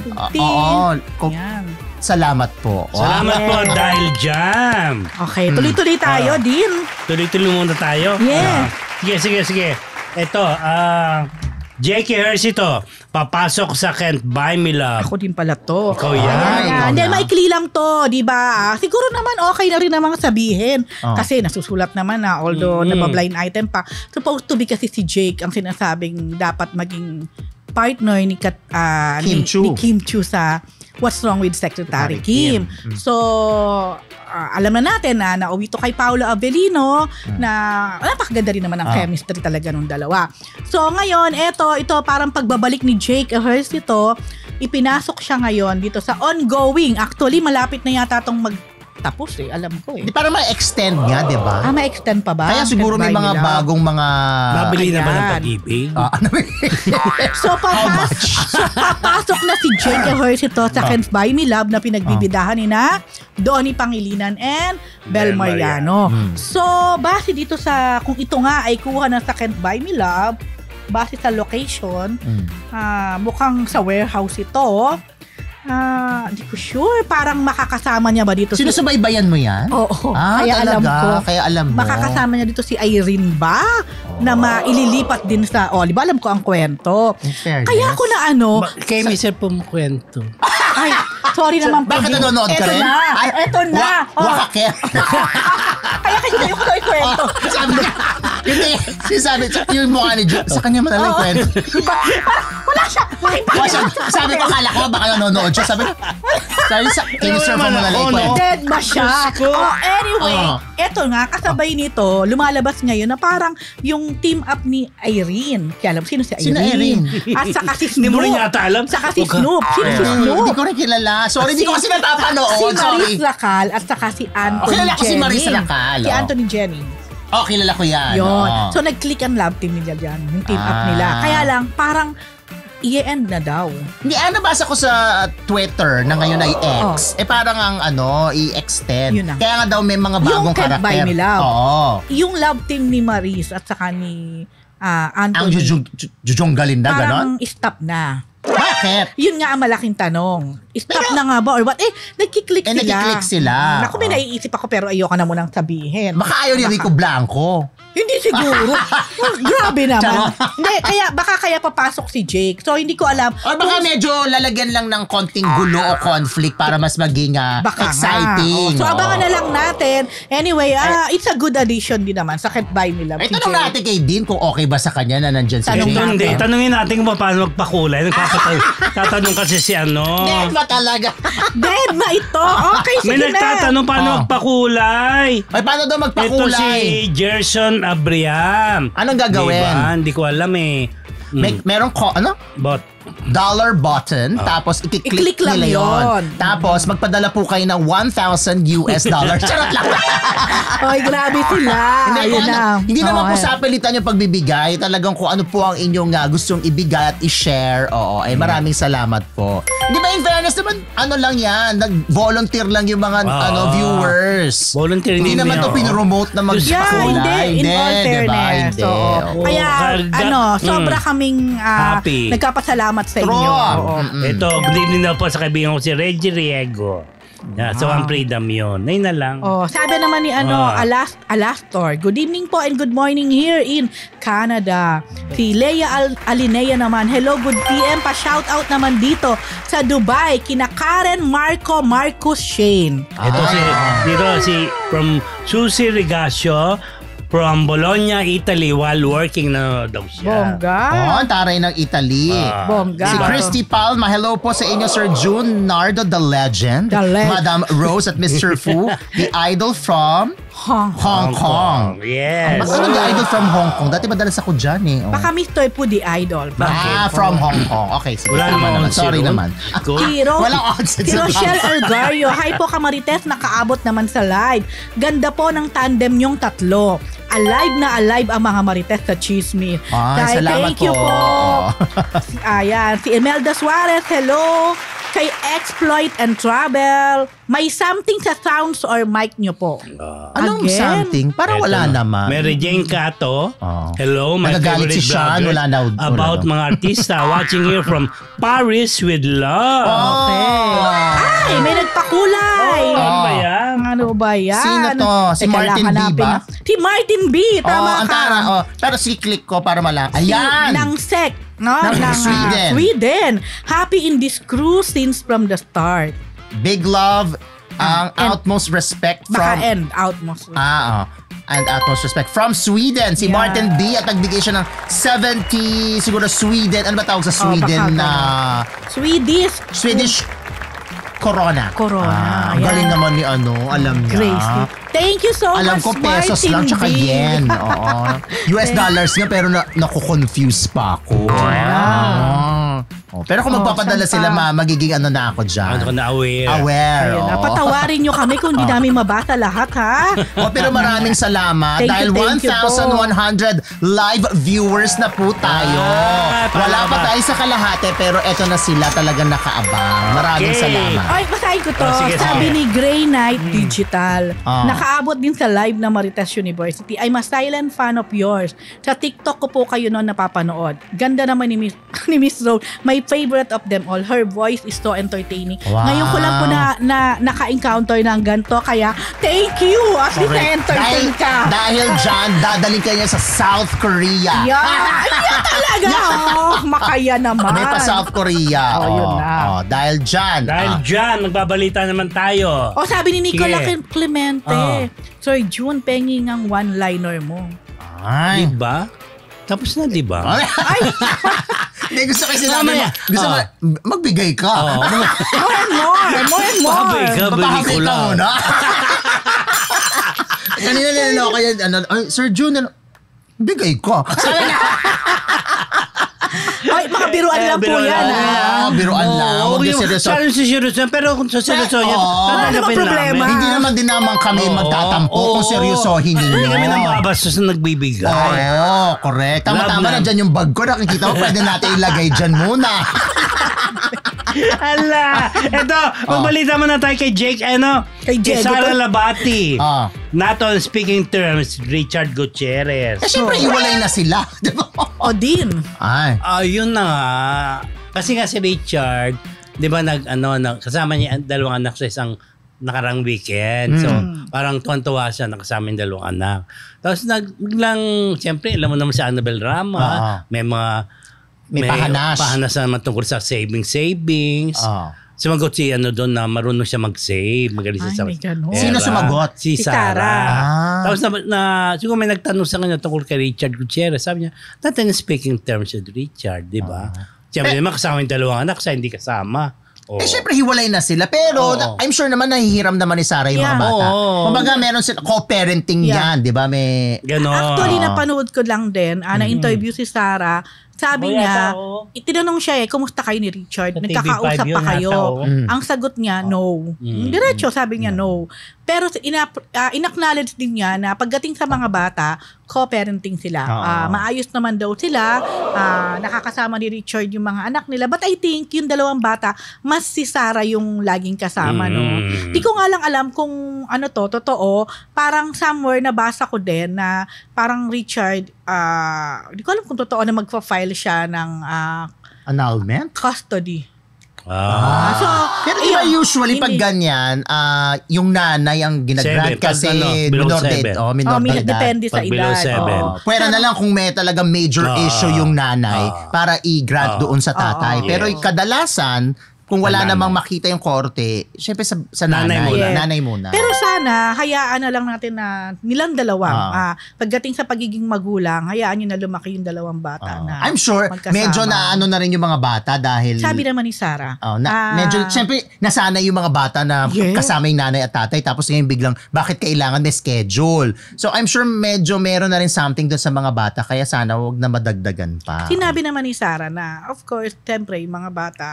Speaker 2: Yan.
Speaker 3: Salamat po.
Speaker 1: Salamat po dahil dyan.
Speaker 2: Okay, tuloy-tuloy tayo din.
Speaker 1: Tuloy-tuloy muna tayo.
Speaker 2: Yeah.
Speaker 1: Sige. Ito, J.K. Hers ito. Papasok sa Can't Buy Me Love.
Speaker 2: Ako din pala to.
Speaker 1: Ikaw yan.
Speaker 2: Hindi, maikli lang to, di ba? Siguro naman okay na rin namang sabihin. Kasi nasusulat naman na, although nabablind item pa. Supposed to be kasi si Jake ang sinasabing dapat maging partner ni Kim Chu sa What's Wrong with Secretary Kim. So, alam na natin na nauwi to kay Paolo Avellino na napakaganda rin naman ang chemistry talaga ng dalawa. So, ngayon, ito parang pagbabalik ni Jake Hers ito, ipinasok siya ngayon dito sa ongoing. Actually, malapit na yata itong tapos alam ko
Speaker 3: Di para ma-extend nga, di ba?
Speaker 2: Ma-extend pa ba?
Speaker 3: Kaya siguro may mga bagong mga...
Speaker 1: Mabili na ba ng pag-ibig?
Speaker 2: So, papasok na si Jake Hers ito sa Can't Buy Me Love na pinagbibidahan ni na Donnie Pangilinan and Bel Mariano. So, base dito sa, kung ito nga ay kuha na sa Can't Buy Me Love, base sa location, mukhang sa warehouse ito. Hindi ko sure. Parang makakasama niya ba dito?
Speaker 3: Sinusubaybayan mo yan?
Speaker 2: Oo.
Speaker 3: Kaya talaga? Alam ko. Kaya alam mo.
Speaker 2: Makakasama niya dito si Irene ba? Na maililipat din sa... di ba alam ko ang kwento? Kaya ako na
Speaker 1: Kay Mr. Pumkwento.
Speaker 2: Ay, sorry naman.
Speaker 3: Bakit nanonood ka rin?
Speaker 2: Ito na.
Speaker 3: Wakakit.
Speaker 2: Kaya kayo ko ikwento.
Speaker 3: Hindi. Sinasabi, yung mukha ni Joe, sa kanya matalang kwento.
Speaker 2: Wala siya.
Speaker 3: Sabi ko, akala ko, baka nanonood siya. Sabi ko, kiniserve mo matalang kwento.
Speaker 2: Dead ba siya? Anyway, eto nga, kasabay nito, lumalabas ngayon na parang yung team up ni Irene. Kaya alam, sino si Irene?
Speaker 3: Sino Irene?
Speaker 2: At saka si Snoop.
Speaker 1: Hindi mo rin yata alam?
Speaker 2: Saka si Snoop. Sino si Snoop?
Speaker 3: Hindi ko rin kilala. Sorry, hindi ko kasi natapanood.
Speaker 2: Si Maris Lacal at saka si Anthony Jenny.
Speaker 3: Kilala ko si Maris Lacal.
Speaker 2: Si Anthony Jenny.
Speaker 3: Kilala ko yan.
Speaker 2: Yun. So, nag-click ang love team nila dyan. Yung team up nila. Kaya lang, parang i-end na daw.
Speaker 3: Hindi, nabasa ko sa Twitter na ngayon ay X. Parang ang i-extend. Kaya nga daw may mga bagong karakter.
Speaker 2: Yung Can't Buy Me Love.
Speaker 3: Oo.
Speaker 2: Yung love team ni Maris at saka ni Anthony.
Speaker 3: Ang Jujong Galinda,
Speaker 2: parang
Speaker 3: ganon?
Speaker 2: Stop na.
Speaker 3: Bakit?
Speaker 2: Yun nga ang malaking tanong. Stop na nga ba or what? Nagkiklik sila.
Speaker 3: Nagkiklik sila.
Speaker 2: Naku, may naiisip ako pero ayoko na munang sabihin.
Speaker 3: Baka ayaw ni Rico Blanco.
Speaker 2: Hindi siguro. Grabe naman. Hindi, baka papasok si Jake. So, hindi ko alam.
Speaker 3: Or baka medyo lalagyan lang ng konting gulo o conflict para mas maging exciting.
Speaker 2: So, abangan na lang natin. Anyway, it's a good addition din naman sa Can't Buy Me Love.
Speaker 3: Tanong natin kay Dean kung okay ba sa kanya na nandyan si Jake.
Speaker 1: Hindi, tanungin natin kung paano magpakulay. Tatanong kasi si
Speaker 3: Dead ma talaga.
Speaker 2: Dead ma ito. Okay, sige na.
Speaker 1: May nagtatanong paano magpakulay.
Speaker 3: Ay, paano daw magpakulay?
Speaker 1: Ito si Gerson Abriam.
Speaker 3: Anong gagawin?
Speaker 1: Diba? Hindi ko alam eh.
Speaker 3: Meron dollar button, tapos i-click nila yun. Tapos magpadala po kayo ng $1,000. Charot lang.
Speaker 2: Ay, grabe sila.
Speaker 3: Hindi naman po sa palitan yung pagbibigay. Talagang kung ano po ang inyong gustong ibigay at i-share. Maraming salamat po. Di ba in fairness naman, lang yan, nag-volunteer lang yung mga viewers.
Speaker 1: Volunteer
Speaker 3: hindi naman to pinromote na magpakulay.
Speaker 2: Hindi, in all fairness. Kaya, sobra kaming
Speaker 1: happy.
Speaker 2: Nagkapasalamat sa inyo.
Speaker 1: Ito, good evening na po sa kaibigan ko si Reggie Riego. So, ang freedom yun. Nay na lang.
Speaker 2: Sabi naman ni Alastor, good evening po and good morning here in Canada. Si Leia Alinea naman, hello, good PM. Pa-shoutout naman dito sa Dubai, kina Karen Marcus Shane.
Speaker 1: Ito si from Susie Rigasio, from Bologna, Italy, while working na daw siya.
Speaker 2: Bongga.
Speaker 3: Ang taray ng Italy.
Speaker 2: Bongga.
Speaker 3: Si Christy Palma, hello po sa inyo, Sir June Nardo, the legend. Madam Rose at Mr. Fu, the idol from Hong Kong.
Speaker 1: Yes.
Speaker 3: Bakit the idol from Hong Kong? Dati madalas ako dyan eh.
Speaker 2: Baka Mr. Fu, the idol.
Speaker 3: From Hong Kong. Okay, sige. Sorry naman.
Speaker 2: Si Rochelle Algario, hi po Kamarites, nakaabot naman sa live. Ganda po ng tandem nyong tatlo. Alive ang mga Marites sa Chismis.
Speaker 3: Salamat
Speaker 2: thank you po. Ayan, si Imelda Suarez, hello. Kay Exploit and Travel, may something sa sounds or mic nyo po.
Speaker 3: Anong something? Parang wala naman.
Speaker 1: Mary Jane Cato, hello, my favorite vlogger about mga artista watching here from Paris with love.
Speaker 2: Ay, may nagpakulay. Ano ba yan?
Speaker 3: Sino to? Si Martin B ba?
Speaker 2: Si Martin B, tama ka.
Speaker 3: Pero si-click ko para malaman. Ayan!
Speaker 2: Ng SEC. Ng
Speaker 3: Sweden.
Speaker 2: Happy in this cruise since from the start.
Speaker 3: Big love, ang utmost respect from...
Speaker 2: Baka end, utmost respect.
Speaker 3: And utmost respect from Sweden. Si Martin B at nagbigay siya ng 70, siguro Sweden. Ano ba tawag sa Sweden na... Swedish Corona. Galing naman ni alam niya.
Speaker 2: Gracie. Thank you so
Speaker 3: much, Martin. Alam ko pesos lang tsaka yen. US dollars nga pero naku-confuse pa ako. Pero kung magpapadala sila, magiging na ako dyan. Aware.
Speaker 2: Patawarin nyo kami kung di namin mabasa lahat, ha?
Speaker 3: Pero maraming salamat. Dahil 1,100 live viewers na po tayo. Wala pa tayo sa kalahati, pero eto na sila talagang nakaabang. Maraming salamat.
Speaker 2: Ay, basahin ko to. Sabi ni Grey Knight Digital, nakaabot din sa live na Marites University. I'm a silent fan of yours. Sa TikTok ko po kayo noon napapanood. Ganda naman ni Miss Rose. My favorite of them all. Her voice is so entertaining. Ngayon ko lang po na naka-encounter ng ganito. Kaya, thank you. At least na-entertain ka.
Speaker 3: Dahil dyan, dadaling ka niya sa South Korea.
Speaker 2: Talaga. Makaya naman.
Speaker 3: May pa South Korea.
Speaker 2: Yun na.
Speaker 3: Dahil dyan.
Speaker 1: Magbabalita naman tayo.
Speaker 2: Sabi ni Nicola Clemente, Sir June, penging ang one-liner mo.
Speaker 3: Ay.
Speaker 1: Diba? Tapos na, diba?
Speaker 2: Ay!
Speaker 3: Hindi, gusto kasi namin magbigay ka.
Speaker 2: More and more.
Speaker 3: Babahagay ka muna. Kanina nilalo kaya, Sir June, bigay ka.
Speaker 2: Ay, mga biruan lang po yan.
Speaker 3: Biruan lang. Huwag yung seryoso.
Speaker 1: Seryoso. Pero kung seryoso yun,
Speaker 2: wala namang problema.
Speaker 3: Hindi naman din naman kami magtatampo kung seryosohin ninyo.
Speaker 1: Hindi kami nang mabastos na nagbibigay.
Speaker 3: Oo, correct. Tama-tama na dyan yung bag ko. Nakikita mo, pwede natin ilagay dyan muna.
Speaker 1: Ala! Ito, magbalita mo na tayo kay Jake, kay Sara Labati. Not on speaking terms, Richard Gutierrez.
Speaker 3: Siyempre, iwalay na sila.
Speaker 2: O din.
Speaker 1: Yun na nga. Kasi nga si Richard, di ba, kasama niya ang dalawang anak sa isang nakarang weekend. So, parang tuwan-tuwa siya nakasama yung dalawang anak. Tapos, biglang, siyempre, alam mo naman si Annabel Rama, may pahanas naman tungkol sa savings. Sumagot si doon na marunong siya mag-save. Magaling siya sa
Speaker 3: Sino sumagot?
Speaker 1: Si Sarah. Tapos siguro may nagtanong sa kanya tungkol kay Richard Gutierrez. Sabi niya, not in speaking terms with Richard, di ba? Siyempre naman kasama yung dalawang anak sa hindi kasama.
Speaker 3: Siyempre hiwalay na sila. Pero I'm sure naman nahihiram naman ni Sarah yung mga bata. Kumbaga meron sila co-parenting yan, di ba?
Speaker 2: Actually, napanood ko lang din, na-interview si Sarah. Sabi niya, itinanong siya kumusta kayo ni Richard? Nagkakausap pa kayo? Ang sagot niya, no. Diretso, sabi niya, no. Pero in-acknowledge din niya na pagdating sa mga bata, co-parenting sila. Maayos naman daw sila. Nakakasama ni Richard yung mga anak nila. But I think yung dalawang bata, mas si Sarah yung laging kasama. No? Di ko nga lang alam kung totoo. Parang somewhere nabasa ko din na parang Richard, di ko alam kung totoo na magpa-file siya ng
Speaker 3: annulment?
Speaker 2: Custody.
Speaker 3: So, pero diba usually pag ganyan, yung nanay ang ginagrant kasi minor de edad.
Speaker 2: Depende sa edad.
Speaker 3: Pwera na lang kung may talagang major issue yung nanay para i-grant doon sa tatay. Pero kadalasan, kung wala namang makita yung korte, syempre sa nanay muna.
Speaker 2: Pero sana, hayaan na lang natin na nilang dalawang. Pagdating sa pagiging magulang, hayaan nyo na lumaki yung dalawang bata na
Speaker 3: I'm sure, magkasama. Medyo na na rin yung mga bata dahil...
Speaker 2: Sabi naman ni Sarah.
Speaker 3: Medyo, syempre, nasanay yung mga bata na kasama yung nanay at tatay. Tapos ngayon biglang, bakit kailangan may schedule? So I'm sure medyo meron na rin something doon sa mga bata. Kaya sana wag na madagdagan pa.
Speaker 2: Sinabi naman ni Sarah na, of course, syempre, yung mga bata...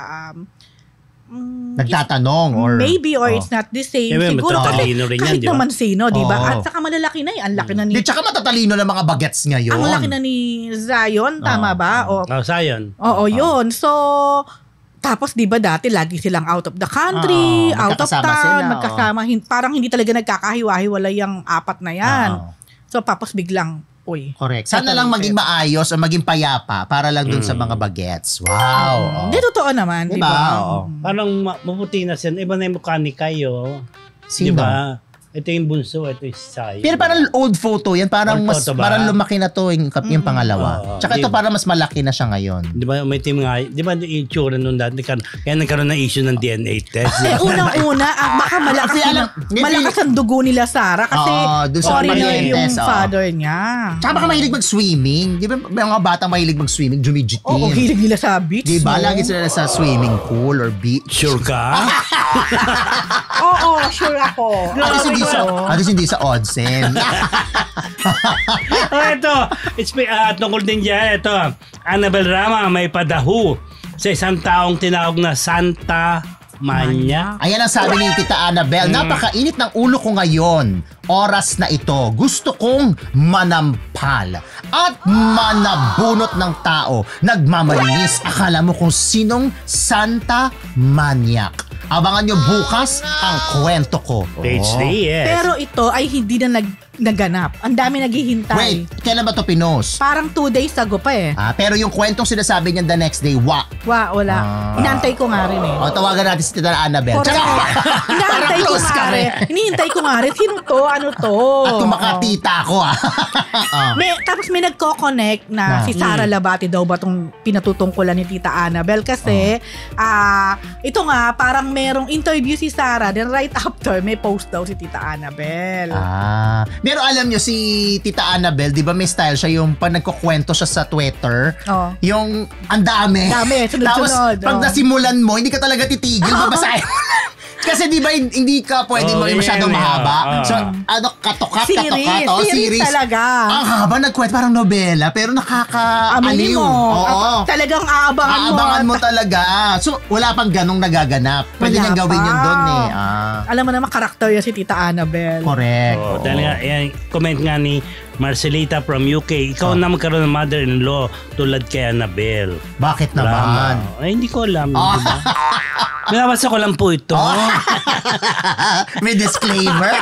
Speaker 3: nagtatanong or
Speaker 2: it's not the same. Siguro kasi kahit naman sino, di ba? At saka malalaki na ang laki na ni...
Speaker 3: Tsaka matatalino ng mga bagets ngayon.
Speaker 2: Ang laki na ni Zion, tama ba?
Speaker 1: Zion.
Speaker 2: Yun. So, tapos di ba dati lagi silang out of the country, out of town, magkasama. Parang hindi talaga nagkakahiwa-hiwalay yung apat na yan. So, tapos biglang,
Speaker 3: correct. Sana lang maging maayos o maging payapa para lang dun sa mga bagets. Wow.
Speaker 2: Hindi, totoo naman. Diba?
Speaker 1: Parang mabuti na siya. Iba na yung mukha ni Kayo.
Speaker 3: Sino?
Speaker 1: Diba? Ito yung bunso, ito yung Sayo.
Speaker 3: Pero parang old photo yan. Parang parang lumaki na to yung pangalawa. Tsaka ito parang mas malaki na siya ngayon.
Speaker 1: Di ba may team nga, di ba yung itsura nun dati, kaya nagkaroon ng issue ng DNA test.
Speaker 2: Unang-una, baka malakas ang dugo nila Sarah kasi foreigner yung father niya.
Speaker 3: Tsaka baka mahilig mag-swimming. Di ba mga batang mahilig mag-swimming, jumijitin.
Speaker 2: Oo, hilig nila sa beach.
Speaker 3: Di ba? Lagi sila sa swimming pool or beach.
Speaker 1: Sure ka?
Speaker 2: Oo, sure ako.
Speaker 3: At hindi sa Odsen.
Speaker 1: Ito, tungkol din dyan, ito, Annabel Rama may padahu sa isang taong tinawag na Santa Manya.
Speaker 3: Ayan ang sabi ni Tita Annabel, napakainit ng ulo ko ngayon. Oras na ito, gusto kong manampal at manabunot ng tao. Nagmamalinis, akala mo kung sinong Santa Maniac. Abangan nyo bukas ang kwento ko.
Speaker 1: Page 3, yes.
Speaker 2: Pero ito ay hindi na naganap. Ang dami naghihintay.
Speaker 3: Wait, kailan ba ito pinost?
Speaker 2: Parang 2 days ago pa eh.
Speaker 3: Pero yung kwentong sinasabi niya the next day,
Speaker 2: wala. Inaantay ko nga rin eh.
Speaker 3: Tawagan natin si Tita Annabel.
Speaker 2: Inaantay ko nga rin. Hinihintay ko nga rin. Sino to? Ano to?
Speaker 3: At tumakatita ako
Speaker 2: Tapos may nagko-connect na si Sara Labati daw ba itong pinatutungkulan ni Tita Annabel kasi ito nga parang merong interview si Sara then right after may post daw si Tita Annabel.
Speaker 3: Pero alam nyo si Tita Annabel, di ba may style siya yung pag nagkukwento siya sa Twitter, yung ang dami.
Speaker 2: Sunod-sunod.
Speaker 3: Tapos pag nasimulan mo, hindi ka talaga titigil, babasahin mo. Kasi di ba hindi ka pwede masyadong mahaba. So,
Speaker 2: series talaga.
Speaker 3: Ang haba nagkwento, parang nobela, pero nakaka-aliw. Oo.
Speaker 2: Talagang aabangan
Speaker 3: mo talaga. So, wala pang ganong nagaganap. Pwede niyang gawin yun doon eh.
Speaker 2: Alam mo naman, karakter yun si Tita Annabel.
Speaker 3: Correct.
Speaker 1: Dahil nga, comment nga ni Marcelita from UK, ikaw na magkaroon ng mother-in-law tulad kay Annabel.
Speaker 3: Bakit naman?
Speaker 1: Ay, hindi ko alam. Diba? Binabasa ko lang po ito.
Speaker 3: May disclaimer.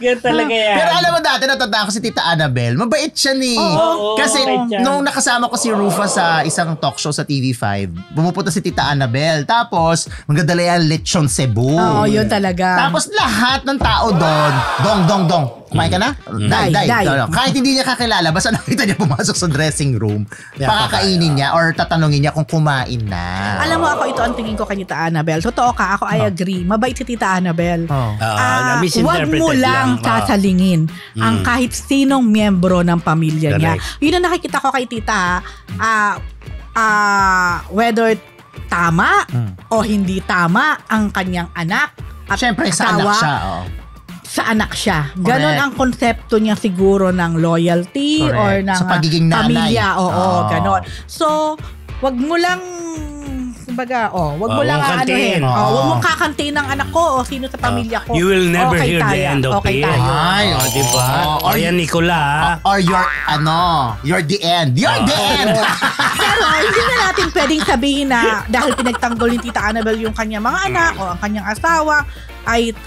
Speaker 1: Yan talaga yan.
Speaker 3: Pero alam mo dati, natatanda ko si Tita Annabel. Mabait siya ni. Kasi nung nakasama ko si Rufus sa isang talk show sa TV5, bumupunta si Tita Annabel. Tapos, magdadala yan lechon Cebu.
Speaker 2: Oo, yun talaga.
Speaker 3: Tapos lahat ng tao doon, dong. Kumain ka na? Die. Kahit hindi niya kakilala, basta nakita niya pumasok sa dressing room, pakakainin niya or tatanungin niya kung kumain na.
Speaker 2: Alam mo, ako ito ang tingin ko kay Tita Annabel. Totoo ka, ako I agree. Mabait si Tita Annabel. Wag mo lang sasalingin ang kahit sinong miyembro ng pamilya niya. Yun ang nakikita ko kay Tita. Whether tama o hindi tama ang kanyang anak at
Speaker 3: syempre sa anak siya.
Speaker 2: Sa anak siya. Ganon ang konsepto niya siguro ng loyalty or ng
Speaker 3: sa pagiging nanay.
Speaker 2: Pamilya. Ganon. So, wag mo lang wag mo lang
Speaker 1: kantiin.
Speaker 2: wag mo kakantiin ng anak ko o sino sa pamilya ko.
Speaker 1: You will never hear the end of it.
Speaker 3: Ay,
Speaker 1: diba? O yan, Nicola.
Speaker 3: Or you're the end. You're the end.
Speaker 2: Pero hindi na natin pwedeng sabihin na dahil pinagtanggol ni Tita Annabel yung kanyang mga anak o ang kanyang asawa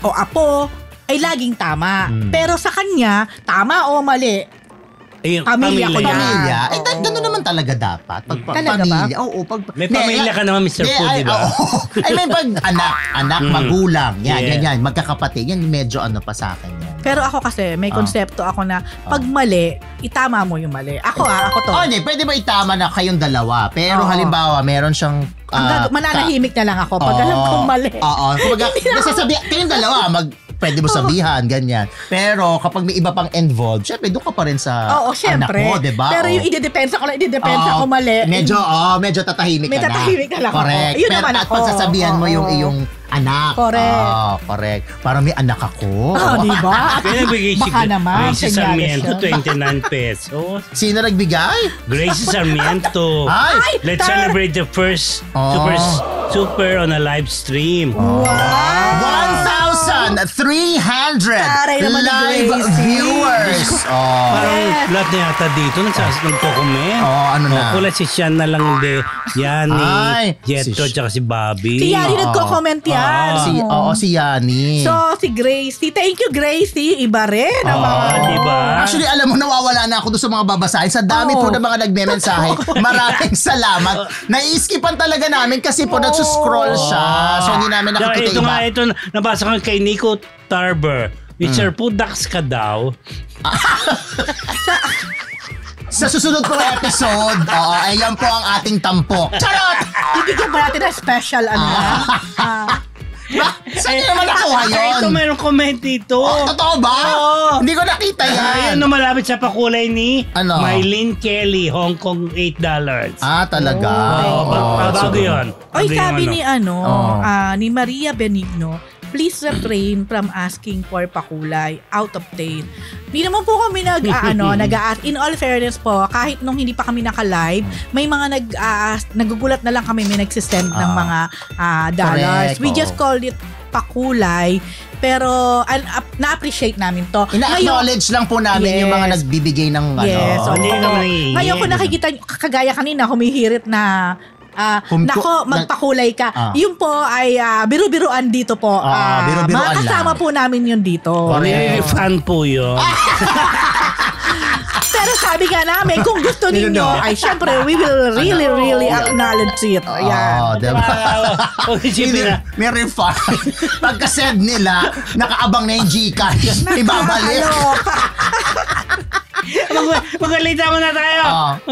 Speaker 2: o apo ay laging tama. Pero sa kanya, tama o mali, pamilya ko yan.
Speaker 3: Pamilya. Gano'n naman talaga dapat.
Speaker 2: Talaga
Speaker 3: pamilya.
Speaker 2: ba?
Speaker 3: Oo.
Speaker 1: May pamilya ka naman, Mr. Food, di ba?
Speaker 3: Ay, may pag anak, magulang. Yan. Magkakapatid. Yan, medyo pa sa akin yan.
Speaker 2: Pero ako kasi, may konsepto ako na pag mali, itama mo yung mali. Ako to.
Speaker 3: Hindi. Pwede ba itama na kayong dalawa? Pero halimbawa, meron siyang
Speaker 2: mananahimik na lang ako pag alam kong mali.
Speaker 3: Nasasabi, kayong dalawa, pwede mo sabihan, ganyan. Pero kapag may iba pang involved, syempre, doon ka pa rin sa anak mo, diba?
Speaker 2: Pero yung idedepensa ko mali.
Speaker 3: Medyo tatahimik ka na.
Speaker 2: May tatahimik ka lang ako.
Speaker 3: Correct.
Speaker 2: Yun
Speaker 3: pero
Speaker 2: naman
Speaker 3: at pagsasabihan mo yung iyong anak.
Speaker 2: Correct.
Speaker 3: Correct. Parang may anak ako.
Speaker 2: Diba? Baka naman.
Speaker 1: Gracie Sarmiento, 29 pesos.
Speaker 3: Sino nagbigay?
Speaker 1: Gracie Sarmiento. Let's celebrate the first super on a live stream.
Speaker 2: Wow!
Speaker 3: 1,300 live viewers.
Speaker 1: Parang lahat na yata dito nagko-comment.
Speaker 3: Ano na?
Speaker 1: Kulat si Sean na lang Yani, Jetro, tsaka si Bobby.
Speaker 2: Si Yani nagko-comment yan.
Speaker 3: Si Yani.
Speaker 2: So, si Gracie. Thank you, Gracie. Iba rin.
Speaker 1: Diba?
Speaker 3: Actually, alam mo, nawawala na ako doon sa mga babasahin. Sa dami po ng mga nagme-mensahe. Maraming salamat. Nai-skipan talaga namin kasi po nagsuscroll siya. So, hindi namin nakikita iba.
Speaker 1: Ito nabasa ko kay Nico Tarver. Mr. Pudax ka daw.
Speaker 3: Sa susunod pong episode, ayan po ang ating tampok. Charot!
Speaker 2: Bibigyan ba natin ng special
Speaker 3: Saan nyo naman nakuha yun?
Speaker 1: Ito mayroong comment dito.
Speaker 3: Totoo ba? Hindi ko nakita yan.
Speaker 1: Ayun na malapit sa pakulay ni Mylene Kelly, Hong Kong $8.
Speaker 3: Talaga?
Speaker 1: Bago yun.
Speaker 2: Oy, sabi ni ni Maria Benigno, please refrain from asking for pakulay, out of date. Hindi naman po kami nag-a-ask. In all fairness po, kahit nung hindi pa kami naka-live, may mga nagugulat na lang kami, may nagsisend ng mga dollars.
Speaker 3: Correct.
Speaker 2: We just called it pakulay. Pero na-appreciate namin to.
Speaker 3: Ina-acknowledge lang po namin yung mga nagbibigay ng
Speaker 2: Yes. Ngayon ko nakikita, kagaya kanina, humihirit na magpakulay ka. Yun po ay biru-biruan dito po.
Speaker 3: Biru-biruan
Speaker 2: makasama po namin yun dito.
Speaker 1: Fan po yun.
Speaker 2: Pero sabi nga namin, kung gusto ninyo, ay syempre, we will really acknowledge it. Ayan.
Speaker 3: Diba? May refund. Pagka-send nila, nakaabang na yung Gcash. Ibabalik.
Speaker 1: Magalita mo na tayo.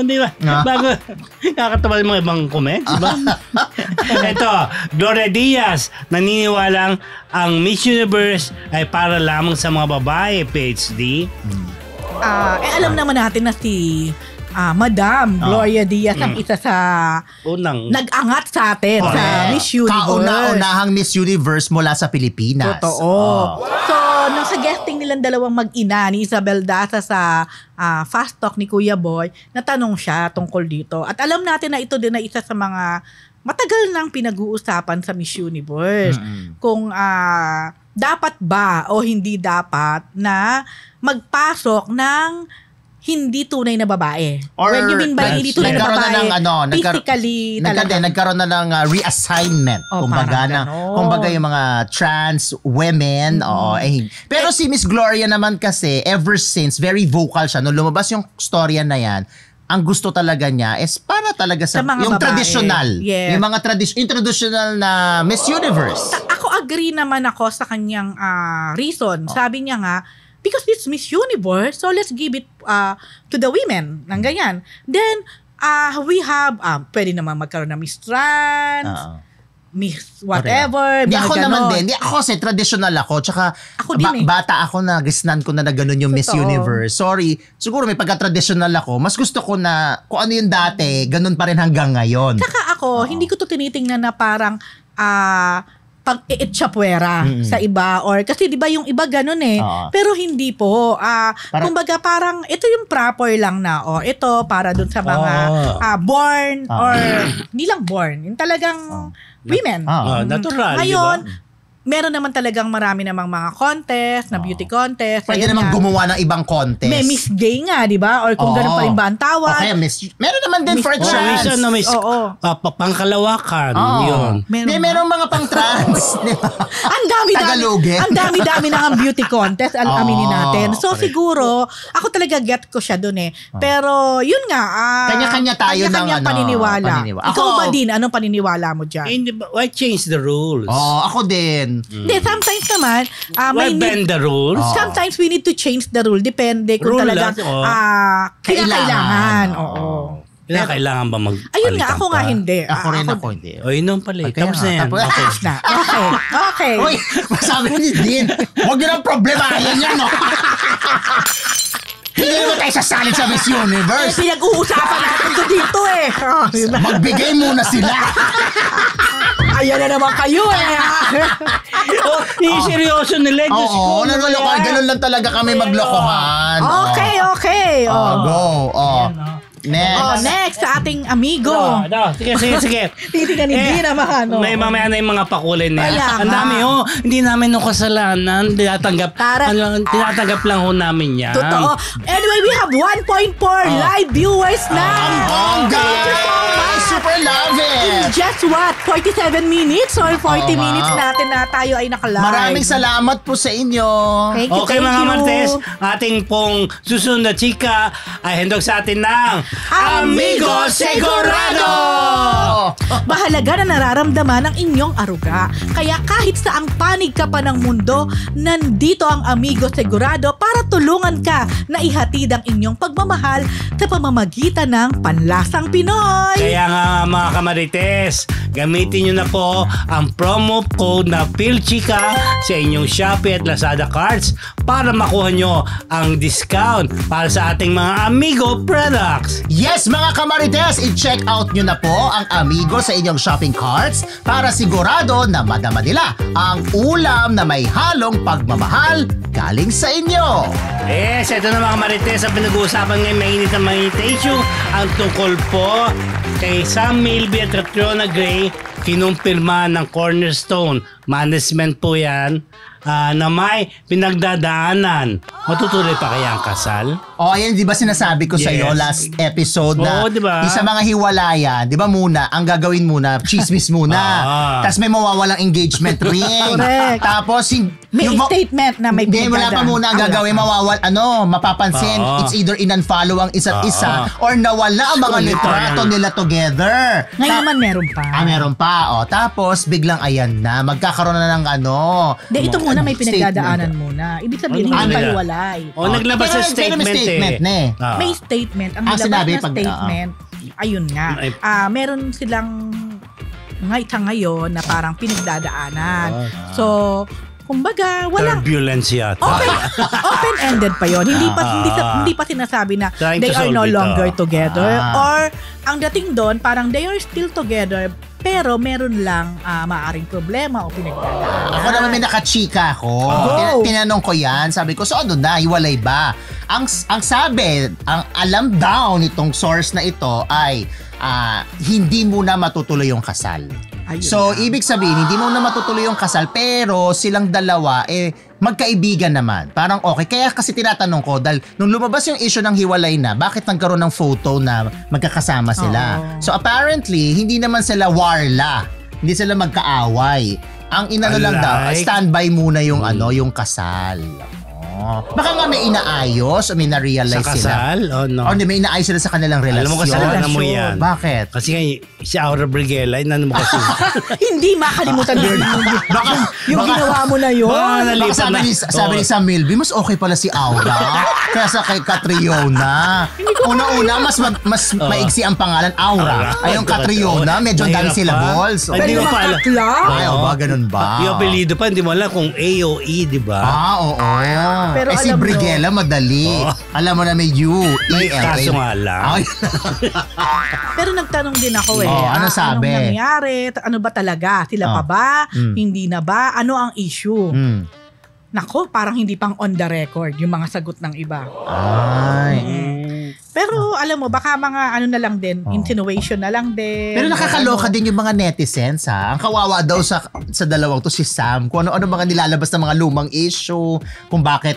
Speaker 1: Di ba? Bago nakakatawa yung mga ibang comments. Diba? Ito, Gloria Diaz, naniniwalang ang Miss Universe ay para lamang sa mga babae, PhD.
Speaker 2: Alam naman natin na si Madam Gloria Diaz ang isa sa nag-angat sa atin sa Miss Universe.
Speaker 3: Kauna-unahang Miss Universe mula sa Pilipinas.
Speaker 2: Totoo. So, nung sa guesting nilang dalawang mag-ina ni Isabel Daza sa Fast Talk ni Kuya Boy, natanong siya tungkol dito. At alam natin na ito din na isa sa mga matagal nang pinag-uusapan sa Miss Universe. Kung dapat ba o hindi dapat na magpasok ng hindi tunay na babae.
Speaker 3: Or
Speaker 2: when you mean by hindi tunay na babae, physically talaga.
Speaker 3: Nagkaroon na ng reassignment. Kumbaga yung mga trans women. Pero si Miss Gloria naman kasi, ever since, very vocal siya. Nung lumabas yung storya na yan, ang gusto talaga niya is para talaga sa yung babae. Traditional.
Speaker 2: Yes.
Speaker 3: Yung mga traditional na Miss Universe.
Speaker 2: Ako agree naman ako sa kanyang reason. Sabi niya nga, because it's Miss Universe, so let's give it to the women. Nang ganyan. Then, we have, pwede naman magkaroon ng Miss Trans, Miss whatever.
Speaker 3: Di ako naman din. Ako kasi traditional ako. Tsaka,
Speaker 2: ako din
Speaker 3: bata ako na gisnan ko na ganun yung Miss Universe. Sorry. Siguro may pagka-traditional ako. Mas gusto ko na, kung ano yung dati, ganun pa rin hanggang ngayon.
Speaker 2: Tsaka ako, hindi ko to tinitingnan na parang, pag-iitsapwera sa iba or kasi 'di ba yung iba ganun pero hindi po kumbaga parang ito yung proper lang na ito para dun sa mga born or hindi lang born yung talagang women
Speaker 1: natural
Speaker 2: ngayon
Speaker 1: diba?
Speaker 2: Meron naman talagang marami namang mga contest, na beauty contest.
Speaker 3: Pwede naman gumawa ng ibang contest.
Speaker 2: May Miss Gay nga, di ba? Or kung ganun pa rin ba ang tawag.
Speaker 3: Okay, meron naman din for trans.
Speaker 1: Pangkalawakan. Yun.
Speaker 3: Meron mga pang-trans.
Speaker 2: Ang dami-dami na ang beauty contest. Aminin natin. So siguro, ako talaga get ko siya dun Pero yun nga.
Speaker 3: Kanya-kanya tayo ng
Speaker 2: paniniwala. Ikaw ba din? Anong paniniwala mo dyan?
Speaker 1: Why change the rules?
Speaker 3: Ako din.
Speaker 2: Hindi, sometimes naman,
Speaker 1: bend the rules?
Speaker 2: Sometimes we need to change the rule. Depende kung talagang kailangan.
Speaker 1: Kailangan ba mag
Speaker 2: ayun nga, ako nga hindi.
Speaker 3: Ako hindi.
Speaker 1: O, yun pala. Tapos na yan.
Speaker 2: Okay.
Speaker 3: Uy, masabi ni Dean, huwag yun ang problema. Ayan yan, no? Hindi naman tayo sasalit sa Miss Universe.
Speaker 2: Pinag-uusapan natin ko dito
Speaker 3: Magbigay muna sila.
Speaker 2: Ayan na naman kayo
Speaker 1: seryoso nila.
Speaker 3: Oo, naglolokohan. Ganun lang talaga kami maglokohan.
Speaker 2: Okay.
Speaker 3: Go. Next.
Speaker 2: Next sa ating amigo.
Speaker 1: Sige.
Speaker 2: Titingnan hindi naman
Speaker 1: May mamaya na yung mga pakulay na yan. Ang dami hindi namin yung kasalanan. Tinatanggap lang namin yan.
Speaker 2: Totoo. Anyway, we have 1.4 live viewers na.
Speaker 3: Ang bongga! Super love it!
Speaker 2: In just 47 minutes or 40 minutes natin na tayo ay naka-live.
Speaker 3: Maraming salamat po sa inyo.
Speaker 2: Thank you.
Speaker 1: Mga Martes, ating pong susunod na chika ay handog sa atin ng Amigo Segurado!
Speaker 2: Mahalaga na nararamdaman ang inyong aruga. Kaya kahit saang panig ka pa ng mundo, nandito ang Amigo Segurado para tulungan ka na ihatid ang inyong pagmamahal sa pamamagitan ng panlasang Pinoy.
Speaker 1: Kaya nga mga kamarites, gamitin nyo na po ang promo code na PhilChika sa inyong Shopee at Lazada cards para makuha nyo ang discount para sa ating mga Amigo products.
Speaker 3: Yes, mga kamarites, i-check out nyo na po ang Amigo sa inyong shopping carts para sigurado na madama nila ang ulam na may halong pagmamahal galing sa inyo.
Speaker 1: Yes, ito na mga kamarites ang pinag-uusapan ngayon, mainit na mainit na issue ang tungkol po kay Sam Milby at Catriona Gray. Kinumpirma ng Cornerstone Management po yan na may pinagdadaanan. Matutuloy pa kaya ang kasal?
Speaker 3: Ayan, di ba sinasabi ko sa iyo last episode na
Speaker 1: diba?
Speaker 3: Sa mga hiwalayan, di ba muna, ang gagawin muna, chismis muna. Tapos may mawawalang engagement ring.
Speaker 2: Correct.
Speaker 3: Tapos,
Speaker 2: may statement na may
Speaker 3: pinagdadaan. Wala pa muna ang gagawin, mapapansin, it's either in-unfollow ang isa't isa or nawala ang mga litrato nila together.
Speaker 2: Ngayon naman meron pa.
Speaker 3: Meron pa. Tapos, biglang ayan na, magkakaroon na ng
Speaker 2: ito muna may pinagdadaanan muna. Ibig sabihin, hindi pa hiwalay.
Speaker 1: Naglabas sa statement
Speaker 2: May statement. Ang nilabas na statement, ayun nga. Meron silang ngayon na parang pinagdadaanan. So, kumbaga, walang
Speaker 1: turbulence yata.
Speaker 2: open-ended pa yon. Hindi pa sinasabi na
Speaker 1: Trying
Speaker 2: they
Speaker 1: to
Speaker 2: are
Speaker 1: solve
Speaker 2: no
Speaker 1: it,
Speaker 2: longer
Speaker 1: oh.
Speaker 2: together. Or, ang dating doon, parang they are still together, pero meron lang maaring problema o pinagdadaanan.
Speaker 3: Ako naman may nakachika ko. Tinanong ko yan. Sabi ko, so ano na? Hiwalay ba? Ang sabi, ang alam daw nitong source na ito ay hindi muna matutuloy yung kasal.
Speaker 2: Ayun
Speaker 3: So,
Speaker 2: na.
Speaker 3: ibig sabihin, hindi muna matutuloy yung kasal, pero silang dalawa, magkaibigan naman. Parang okay. Kaya kasi tinatanong ko, dahil nung lumabas yung issue ng hiwalay na, bakit nagkaroon ng photo na magkakasama sila? So, apparently, hindi naman sila warla. Hindi sila magkaaway. Ang inano lang daw, standby muna yung yung kasal. Baka nga may inaayos o may na-realize
Speaker 1: Sa
Speaker 3: sila.
Speaker 1: kasal? Oh, no.
Speaker 3: O may inaayos sila sa kanilang relasyon.
Speaker 1: Alam mo kasalanan mo yan.
Speaker 3: Bakit?
Speaker 1: Kasi nga, si Aura Briguela, inano mo kasi.
Speaker 2: Hindi makalimutan din. Yung ginawa mo na yun.
Speaker 1: Baka
Speaker 3: Baka sabi ni Sam Milby, mas okay pala si Aura kaysa kay Catriona. Una-una, mas maigsi ang pangalan, Aura. Ayong Catriona, medyo dami syllables.
Speaker 1: Ay, hindi mo pa alam.
Speaker 3: Ay, ba, ganun ba?
Speaker 1: Yung apelido pa, hindi mo alam kung A o E, di ba?
Speaker 3: Oo.
Speaker 2: Pero
Speaker 3: si
Speaker 2: alam mo-
Speaker 3: Briguela, madali. Alam mo na may U,
Speaker 1: May
Speaker 3: E, L, A.
Speaker 1: kaso nga lang.
Speaker 3: Ay.
Speaker 2: Pero nagtanong din ako
Speaker 3: ano sabi?
Speaker 2: Anong nangyari? Ano ba talaga? Sila pa ba? Hindi na ba? Ano ang issue? Nako, parang hindi pang on the record yung mga sagot ng iba.
Speaker 3: Ay.
Speaker 2: Pero alam mo, baka mga ano na lang din, insinuation na lang din.
Speaker 3: Pero nakakaloka din yung mga netizens ha. Ang kawawa daw sa dalawang to si Sam. Kung ano-ano mga nilalabas ng mga lumang issue, kung bakit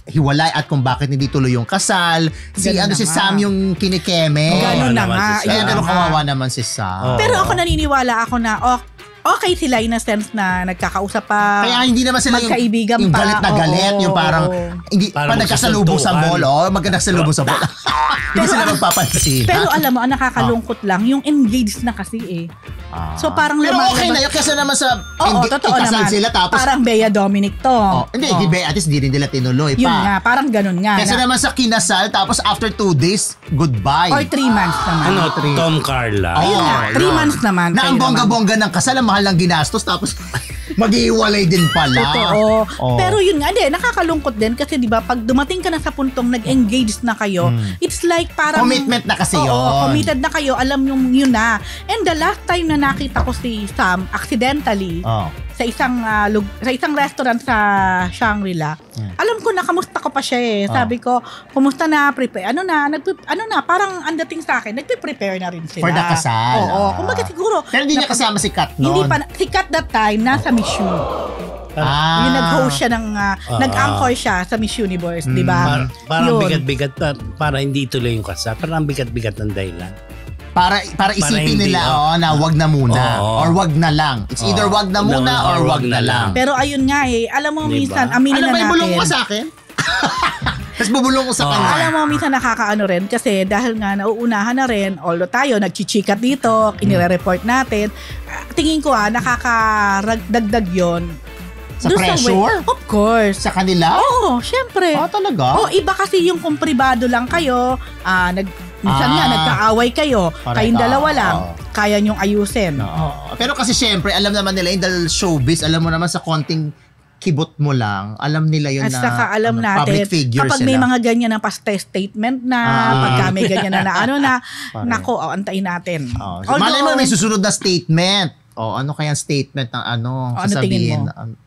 Speaker 3: hiwalay at kung bakit hindi tuloy yung kasal. Si Sam yung kinikeme.
Speaker 2: Ganun na nga.
Speaker 3: Kaya ganun kawawa naman si Sam.
Speaker 2: Pero ako naniniwala ako na okay sila in a sense na nagkakausap pa.
Speaker 3: Kaya hindi naman sila
Speaker 2: magkaibigan
Speaker 3: yung
Speaker 2: pa.
Speaker 3: galit na galit. Yung parang, hindi
Speaker 1: Parang
Speaker 3: pa nagkasalubong sa mall. Nagkasalubong sa mall. Hindi sila magpapansin.
Speaker 2: Pero alam mo, ang nakakalungkot lang, yung engaged na kasi So parang
Speaker 3: pero okay na yun kasi naman sa
Speaker 2: totoo
Speaker 3: ikasal
Speaker 2: naman.
Speaker 3: sila tapos
Speaker 2: Parang Bea Dominic to.
Speaker 3: hindi at least di rin nila tinuloy
Speaker 2: Yun
Speaker 3: pa.
Speaker 2: nga, parang ganun nga.
Speaker 3: Kasi naman sa kinasal tapos after 2 days goodbye.
Speaker 2: Or 3 months naman.
Speaker 1: Ano, Tom Carla.
Speaker 2: Ayun nga, 3 months naman.
Speaker 3: Na ang
Speaker 2: kayo naman.
Speaker 3: bongga-bongga ng kasal, ang mahal ng ginastos tapos mag-iiwalay din pala.
Speaker 2: Totoo. Pero yun nga, nakakalungkot din kasi di ba pag dumating ka na sa puntong nag-engage na kayo, it's like parang
Speaker 3: Commitment na kasi yun.
Speaker 2: Committed na kayo, alam yung yun na. And the last time na nakita ko si Sam accidentally sa isang restaurant sa Shangri-La, alam ko na kamusta ko pa siya Sabi ko, kumusta na, prepare, parang ang dating sa akin, nagpe-prepare na rin sila.
Speaker 3: For the kasal.
Speaker 2: Kumbaga siguro.
Speaker 3: Pero hindi niya kasama si Kat noon.
Speaker 2: Hindi pa, si Kat that time, nasa Miss U. Yung nag-host siya nag-anchor siya sa Miss Universe, di ba?
Speaker 1: Parang bigat-bigat para hindi ituloy yung kasal. Parang bigat-bigat ng dahilan.
Speaker 3: Para isipin
Speaker 1: hindi,
Speaker 3: nila na wag na muna or wag na lang. It's either wag na muna or wag na lang.
Speaker 2: Pero ayun nga alam mo minsan, aminin na natin.
Speaker 3: Bulong mo sa akin? Tapos bubulong ko sa kanya.
Speaker 2: Alam mo, minsan nakakaano rin kasi dahil nga nauunahan na rin, although tayo nagchichikat dito, inire-report natin, tingin ko nakakadagdag yon.
Speaker 3: Sa pressure?
Speaker 2: Of course.
Speaker 3: Sa kanila?
Speaker 2: Oo, syempre.
Speaker 3: Talaga?
Speaker 2: Iba kasi yung kung pribado lang kayo, minsan nga nagkaaway kayo, kayong dalawa lang, kaya nyong ayusin.
Speaker 3: Pero kasi syempre, alam naman nila, dahil showbiz, alam mo naman sa konting kibot mo lang, alam nila yun
Speaker 2: at saka alam natin,
Speaker 3: public figure
Speaker 2: kapag
Speaker 3: sila.
Speaker 2: may mga ganyan na statement na, pagka may ganyan na nako, antayin natin.
Speaker 3: Malay mo, may susunod na statement. Ano kaya statement ng sasabihin?
Speaker 2: Tingin mo?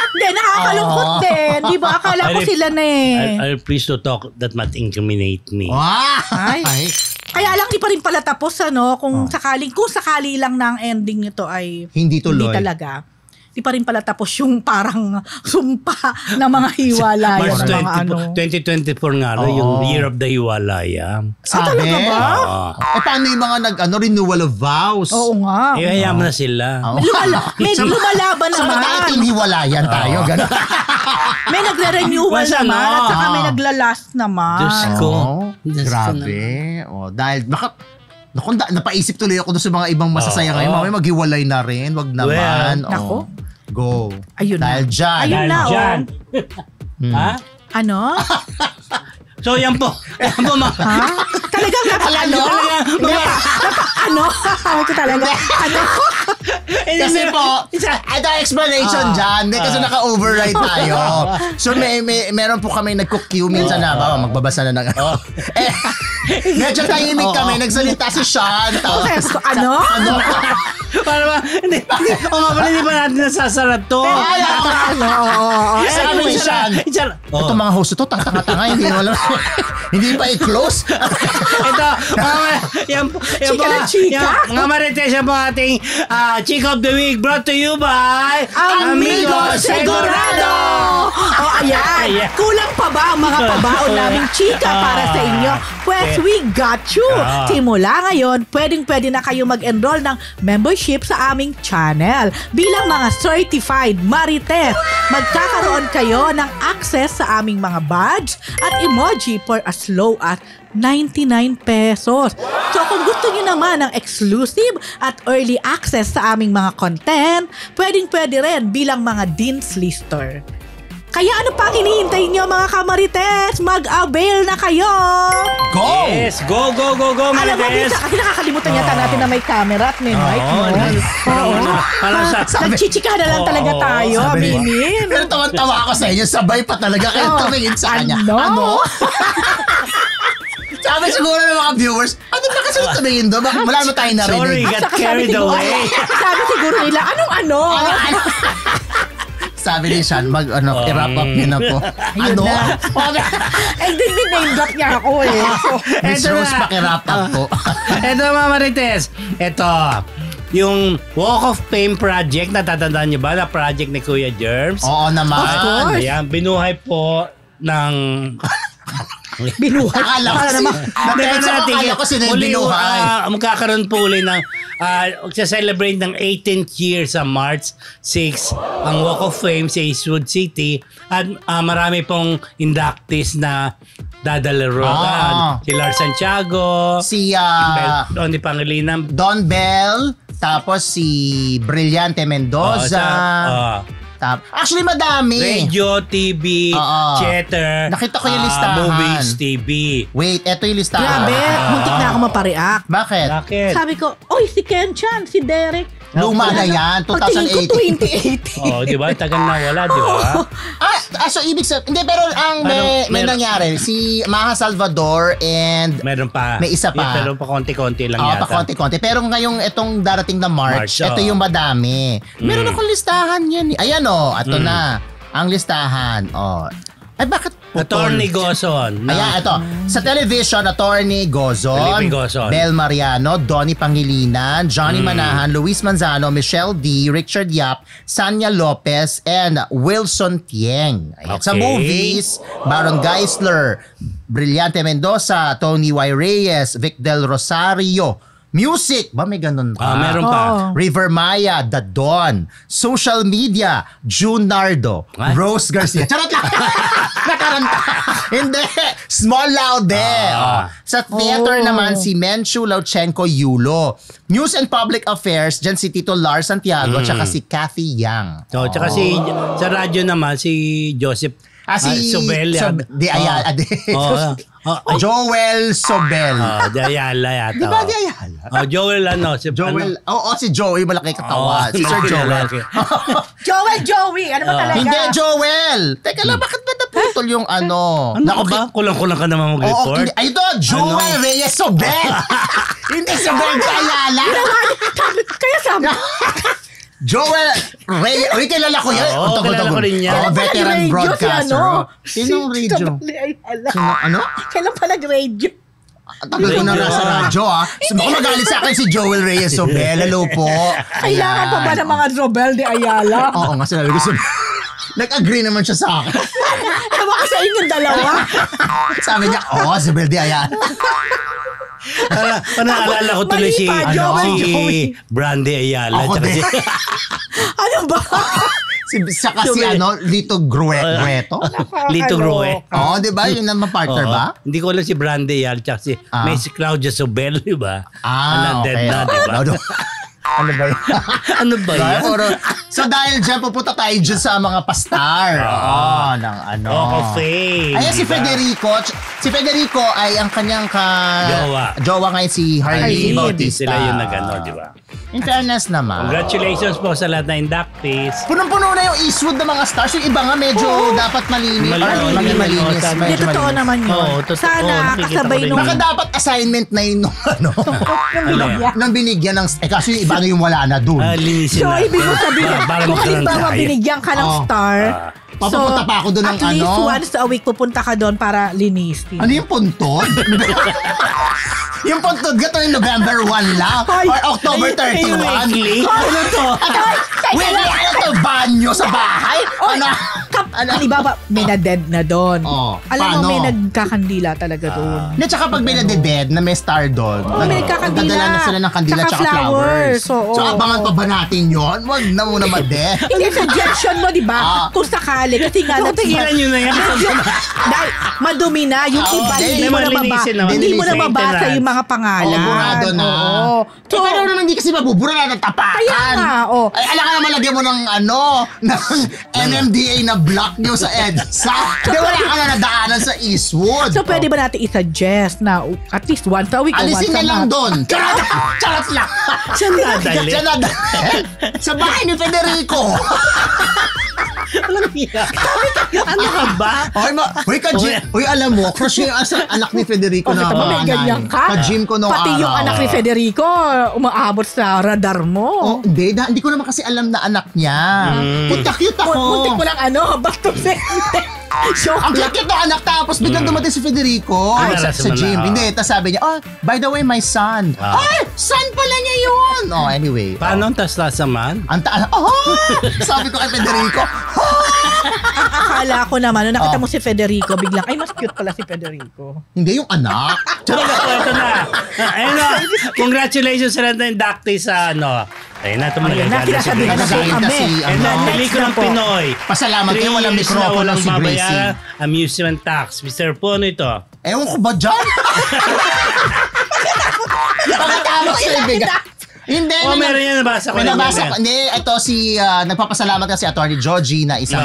Speaker 2: Hindi, nakakalungkot din. Di ba? Akala ko sila na
Speaker 1: I'll please to talk that might incriminate me.
Speaker 2: Ay. Kaya lang di pa rin pala tapos kung sakali lang na ang ending nito ay
Speaker 3: hindi tuloy.
Speaker 2: Hindi talaga. Di pa rin pala tapos yung parang sumpa na mga hiwalaya.
Speaker 1: March 2024 nga yung Year of the Hiwalaya.
Speaker 3: Sabi?
Speaker 2: Talaga ba?
Speaker 3: Paano yung mga renewal of vows?
Speaker 2: Oo nga.
Speaker 1: Hayaan na sila.
Speaker 2: May lumalaban naman.
Speaker 3: Sa tayo team hiwalayan tayo. Gano'n.
Speaker 2: May nagre-renewal naman at saka may naglalast naman.
Speaker 1: Diyos ko.
Speaker 3: Grabe. Dahil napaisip tuloy ako doon sa mga ibang masasaya ngayon. Mamaya maghiwalay na rin. Wag naman.
Speaker 2: Nako.
Speaker 3: Go.
Speaker 2: Ayun
Speaker 3: dahil
Speaker 2: na.
Speaker 3: dyan.
Speaker 2: Ayun na.
Speaker 1: Ha?
Speaker 2: Ano?
Speaker 1: So yan po. Yan po mga.
Speaker 2: Ha? Talagang napakano? Ano? Sabi ko talaga. Ano?
Speaker 3: Kasi po, ito explanation dyan. Kasi naka-override tayo. So meron po kami nagko-queue minsan na, magbabasa na ng medyo tahimik kami, nagsalita si Sean.
Speaker 2: Ano?
Speaker 1: Para ba, hindi pa natin nasasarap to.
Speaker 3: Sabi ni Sean, ito mga host ito, tanga-tanga, hindi pa i-close.
Speaker 1: Ito, mga Marites, yan po ating Chika of the Week brought to you by
Speaker 2: Amigo Segurado! Ayan. Kulang pa ba ang mga pabaon naming chika para sa inyo? Pues we got you! Simula ngayon, pwedeng-pwede na kayo mag-enroll ng membership sa aming channel. Bilang mga certified Marites, magkakaroon kayo ng access sa aming mga badge at emoji for as low as 99 pesos. So kung gusto niyo naman ng exclusive at early access sa aming mga content, pwedeng-pwede rin bilang mga Dean's Lister. Kaya ano pang hinihintay niyo mga kamarites? Mag-avail na kayo!
Speaker 3: Go!
Speaker 1: Yes, go,
Speaker 2: Alam mo,
Speaker 1: Marites!
Speaker 2: kasi nakakalimutan yata natin na may camera at may mic, no? Nagchichika na lang talaga tayo, aminin.
Speaker 3: Pero tawan-tawa ako sa inyo, sabay pa talaga kayo tumingin sa kanya. Ano? Sabi siguro ng mga viewers, ano ba kasi tumingin doon? Bakit wala mo tayo narinig?
Speaker 1: Sorry, got carried away.
Speaker 2: Sabi siguro nila, ano?
Speaker 3: Sabi ni Sean, i-wrap up niyo na po.
Speaker 2: Ayun na. Name drop niya ako eh.
Speaker 3: Miss Rose, paki-wrap up po.
Speaker 1: Ito mga Marites, ito, yung Walk of Fame project, natatandaan niyo ba na project ni Kuya Germs?
Speaker 3: Oo naman.
Speaker 2: Of course.
Speaker 1: Ayan, binuhay po ng...
Speaker 2: Binuhay.
Speaker 3: Akala ko sila yung binuhay.
Speaker 1: Magkakaroon po uli ng celebrate ng 18th year sa March 6 ang Walk of Fame sa Eastwood City at marami pong inductees na dadalaro. Si Lars Santiago,
Speaker 3: si
Speaker 1: Tony Pangilinan,
Speaker 3: Don Bell, tapos si Brillante Mendoza. Actually, madami.
Speaker 1: Radio, TV, theater.
Speaker 3: Nakita ko yung listahan.
Speaker 1: Movies, TV.
Speaker 3: Wait, eto yung listahan.
Speaker 2: Grabe, muntik na ako mapareact.
Speaker 3: Bakit?
Speaker 2: Sabi ko, si Ken Chan, si Derek.
Speaker 3: Luma na yan, 2018.
Speaker 2: Pagtingin ko 2018.
Speaker 1: Di ba? Tagal na wala, di ba?
Speaker 3: So ibig sabihin, hindi, pero may nangyari. Si Maha Salvador and
Speaker 1: meron pa.
Speaker 3: May isa pa.
Speaker 1: Pero pa konti-konti lang yata.
Speaker 3: Pa konti-konti. Pero ngayong itong darating na March, ito yung madami. Meron akong listahan yan. Ayan ito na. Ang listahan. Ay, bakit
Speaker 1: Attorney Gozon.
Speaker 3: Ayan, ito. Sa television, Attorney Gozon, Bel Mariano, Donnie Pangilinan, Johnny Manahan, Luis Manzano, Michelle D, Richard Yap, Sanya Lopez, and Wilson Tieng. Ayan. Sa movies, Baron Geisler, Brillante Mendoza, Tony Y. Reyes, Vic Del Rosario. Music, ba may ganun pa?
Speaker 1: Meron pa.
Speaker 3: River Maya, The Dawn. Social media, June Nardo, Rose Garcia. Charot lang! Nakaranta. Hindi. Small Laude. Sa theater naman, si Menchu Lauchenko Yulo. News and Public Affairs, dyan si Tito Lars Santiago, tsaka si Kathy Yang.
Speaker 1: Tsaka sa radyo naman, si Joseph Sobel.
Speaker 3: Joel Sobel.
Speaker 1: De Ayala yata.
Speaker 3: Di ba Di Ayala?
Speaker 1: Joel
Speaker 3: si Joey, malaki katawan. Si Sir Joel.
Speaker 2: Joey. Ano ba talaga?
Speaker 3: Hindi, Joel. Teka lang, bakit ba naputol yung ano?
Speaker 1: Ano ba? Kulang-kulang ka naman mag-report.
Speaker 3: Ay, ito, Joel Reyes Sobel. Hindi Sobel Di Ayala.
Speaker 2: Kaya sabi
Speaker 3: Joel Reyes. Uy, kilala ko yan.
Speaker 1: Kilala ko rin yan.
Speaker 3: Veteran broadcaster. Sinong radio? Ano?
Speaker 2: Kailan pa nag-radio?
Speaker 3: Tagal ko na nasa radyo Baka magalit sa akin si Joel Reyes Sobel. Hello po.
Speaker 2: Kailangan pa ba ng mga Sobel Di Ayala?
Speaker 3: Oo nga, sinabi ko nag-agree naman siya sa akin.
Speaker 2: Ewan ka sa inyong dalawa.
Speaker 3: Sabi niya, Sobel Di Ayala.
Speaker 1: Naalala ko tuloy si Brandy Ayala.
Speaker 2: Ano ba?
Speaker 3: Saka si Lito Grueto.
Speaker 1: Lito Grueto.
Speaker 3: Di ba? Yun naman partner ba?
Speaker 1: Hindi ko alam si Brandy Ayala tsaka si Miss Claudia Sobel, di ba?
Speaker 3: Okay.
Speaker 1: Na, di ba?
Speaker 3: Ano ba yun?
Speaker 1: Ano ba yun?
Speaker 3: So dahil dyan, pupunta tayo dyan sa mga pastar.
Speaker 1: Okay.
Speaker 3: Ayan si Federico. Si Federico ay ang kanyang jowa ngayon si Harley Bautista.
Speaker 1: Sila yung nag-ano, di ba?
Speaker 3: In fairness naman.
Speaker 1: Congratulations po sa lahat na inductees.
Speaker 3: Punong-puno na yung Eastwood ng mga stars. Yung iba nga medyo dapat malinis. Malinis.
Speaker 2: Hindi, totoo naman yun. Sana kasabay nung...
Speaker 3: Baka dapat assignment na yun nung binigyan ng... kasi yung iba na yung wala na dun.
Speaker 1: Linisin
Speaker 2: So, ibig mo sabihin, kung halimbawa binigyan ka ng star,
Speaker 3: papapunta pa ako doon ng
Speaker 2: at least once a week pupunta ka doon para linisin.
Speaker 3: Ano yung puntod? Yung puntod ka to yung November 1 lang or October 31.
Speaker 1: Weekly? Ano to?
Speaker 3: Weekly, ano to? Banyo sa bahay? Ano?
Speaker 2: Halimbawa, may na-dead na doon. Alam mo, may nagkakandila talaga doon.
Speaker 3: Hindi, tsaka pag may na-dead na may star doon,
Speaker 2: may nagkakandila.
Speaker 3: Dadala na sila ng kandila tsaka flowers. So, abangan pa ba natin yun? Wag na muna ma-death.
Speaker 2: Hindi, suggestion mo, di ba? Kung sakali, kasi nga...
Speaker 1: Tigilan nyo na yan.
Speaker 2: Dahil madumi na, yung iba, hindi mo na mabasa yung mga pangalan.
Speaker 3: Burado na. So, pero naman hindi kasi mabubura na ng tapakan.
Speaker 2: Kaya nga,
Speaker 3: Ay, alam ka naman, lagyan mo ng ng MMDA na block nyo sa EDSA. Di wala ka na nadaanan sa Eastwood.
Speaker 2: So, pwede ba natin i-suggest na at least once a week o once a month?
Speaker 3: Alisin na lang doon. Charot lang.
Speaker 1: Siya nadali.
Speaker 3: Sa bahay ni Federico.
Speaker 1: Ano ka ba?
Speaker 3: Uy, alam mo, crush yung anak ni Federico na
Speaker 2: may ganyan ka?
Speaker 3: Ka-gym ko noong
Speaker 2: Pati yung anak ni Federico, umaabot sa radar mo.
Speaker 3: Hindi ko naman kasi alam na anak niya. Cute ako.
Speaker 2: Muntik mo lang basto
Speaker 3: Ang cute ng anak, tapos biglang dumating si Federico sa gym. Hindi, tapos sabi niya, by the way, my son. Ay, son pala niya yun. Anyway.
Speaker 1: Paano ang taas-taas naman?
Speaker 3: Ang taas. Sabi ko kay Federico.
Speaker 2: Akala ko naman, nung nakita mo si Federico, biglang, ay, mas cute pala si Federico.
Speaker 3: Hindi, yung anak.
Speaker 1: Ito na. Ayun na. Congratulations sa lahat na inductees sa Ayun na, tumagalit si Gracie. Pelikula ng Pinoy.
Speaker 3: Pasalamat kayo, walang mikropono si Gracie.
Speaker 1: Amusement tax. Mr. Pono ito.
Speaker 3: Ewan ko ba dyan? Pagkatapos sa ibigan. Hindi.
Speaker 1: Meron yan, nabasa ko.
Speaker 3: Hindi, ito nagpapasalamat ka si Atty. Georgie na isa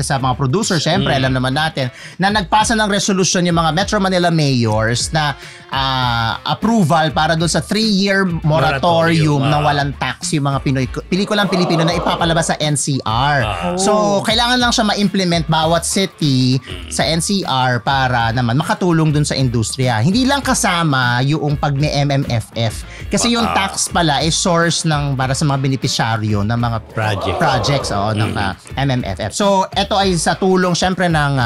Speaker 3: sa mga producer, syempre, alam naman natin, na nagpasa ng resolution yung mga Metro Manila mayors na approval para doon sa 3-year moratorium na walang tax yung mga pelikulang Pilipino na ipapalabas sa NCR. So, kailangan lang siya ma-implement bawat city sa NCR para naman makatulong doon sa industriya. Hindi lang kasama yung pag ni MMFF. Kasi yung tax pala is source para sa mga beneficiaryo ng mga projects ng MMFF. So, ito ay sa tulong syempre ng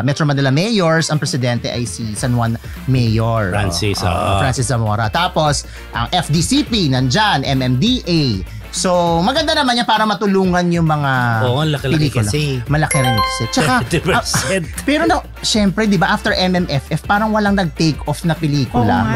Speaker 3: Metro Manila Mayors. Ang presidente ay si San Juan Mayor Francis Zamora. Tapos, ang FDCP nandyan, MMDA. So, maganda naman yan para matulungan yung mga
Speaker 1: laki-laki kasi.
Speaker 3: Malaki rin kasi. Tsaka, pero syempre, di ba, after MMFF, parang walang nag-take off na pelikula.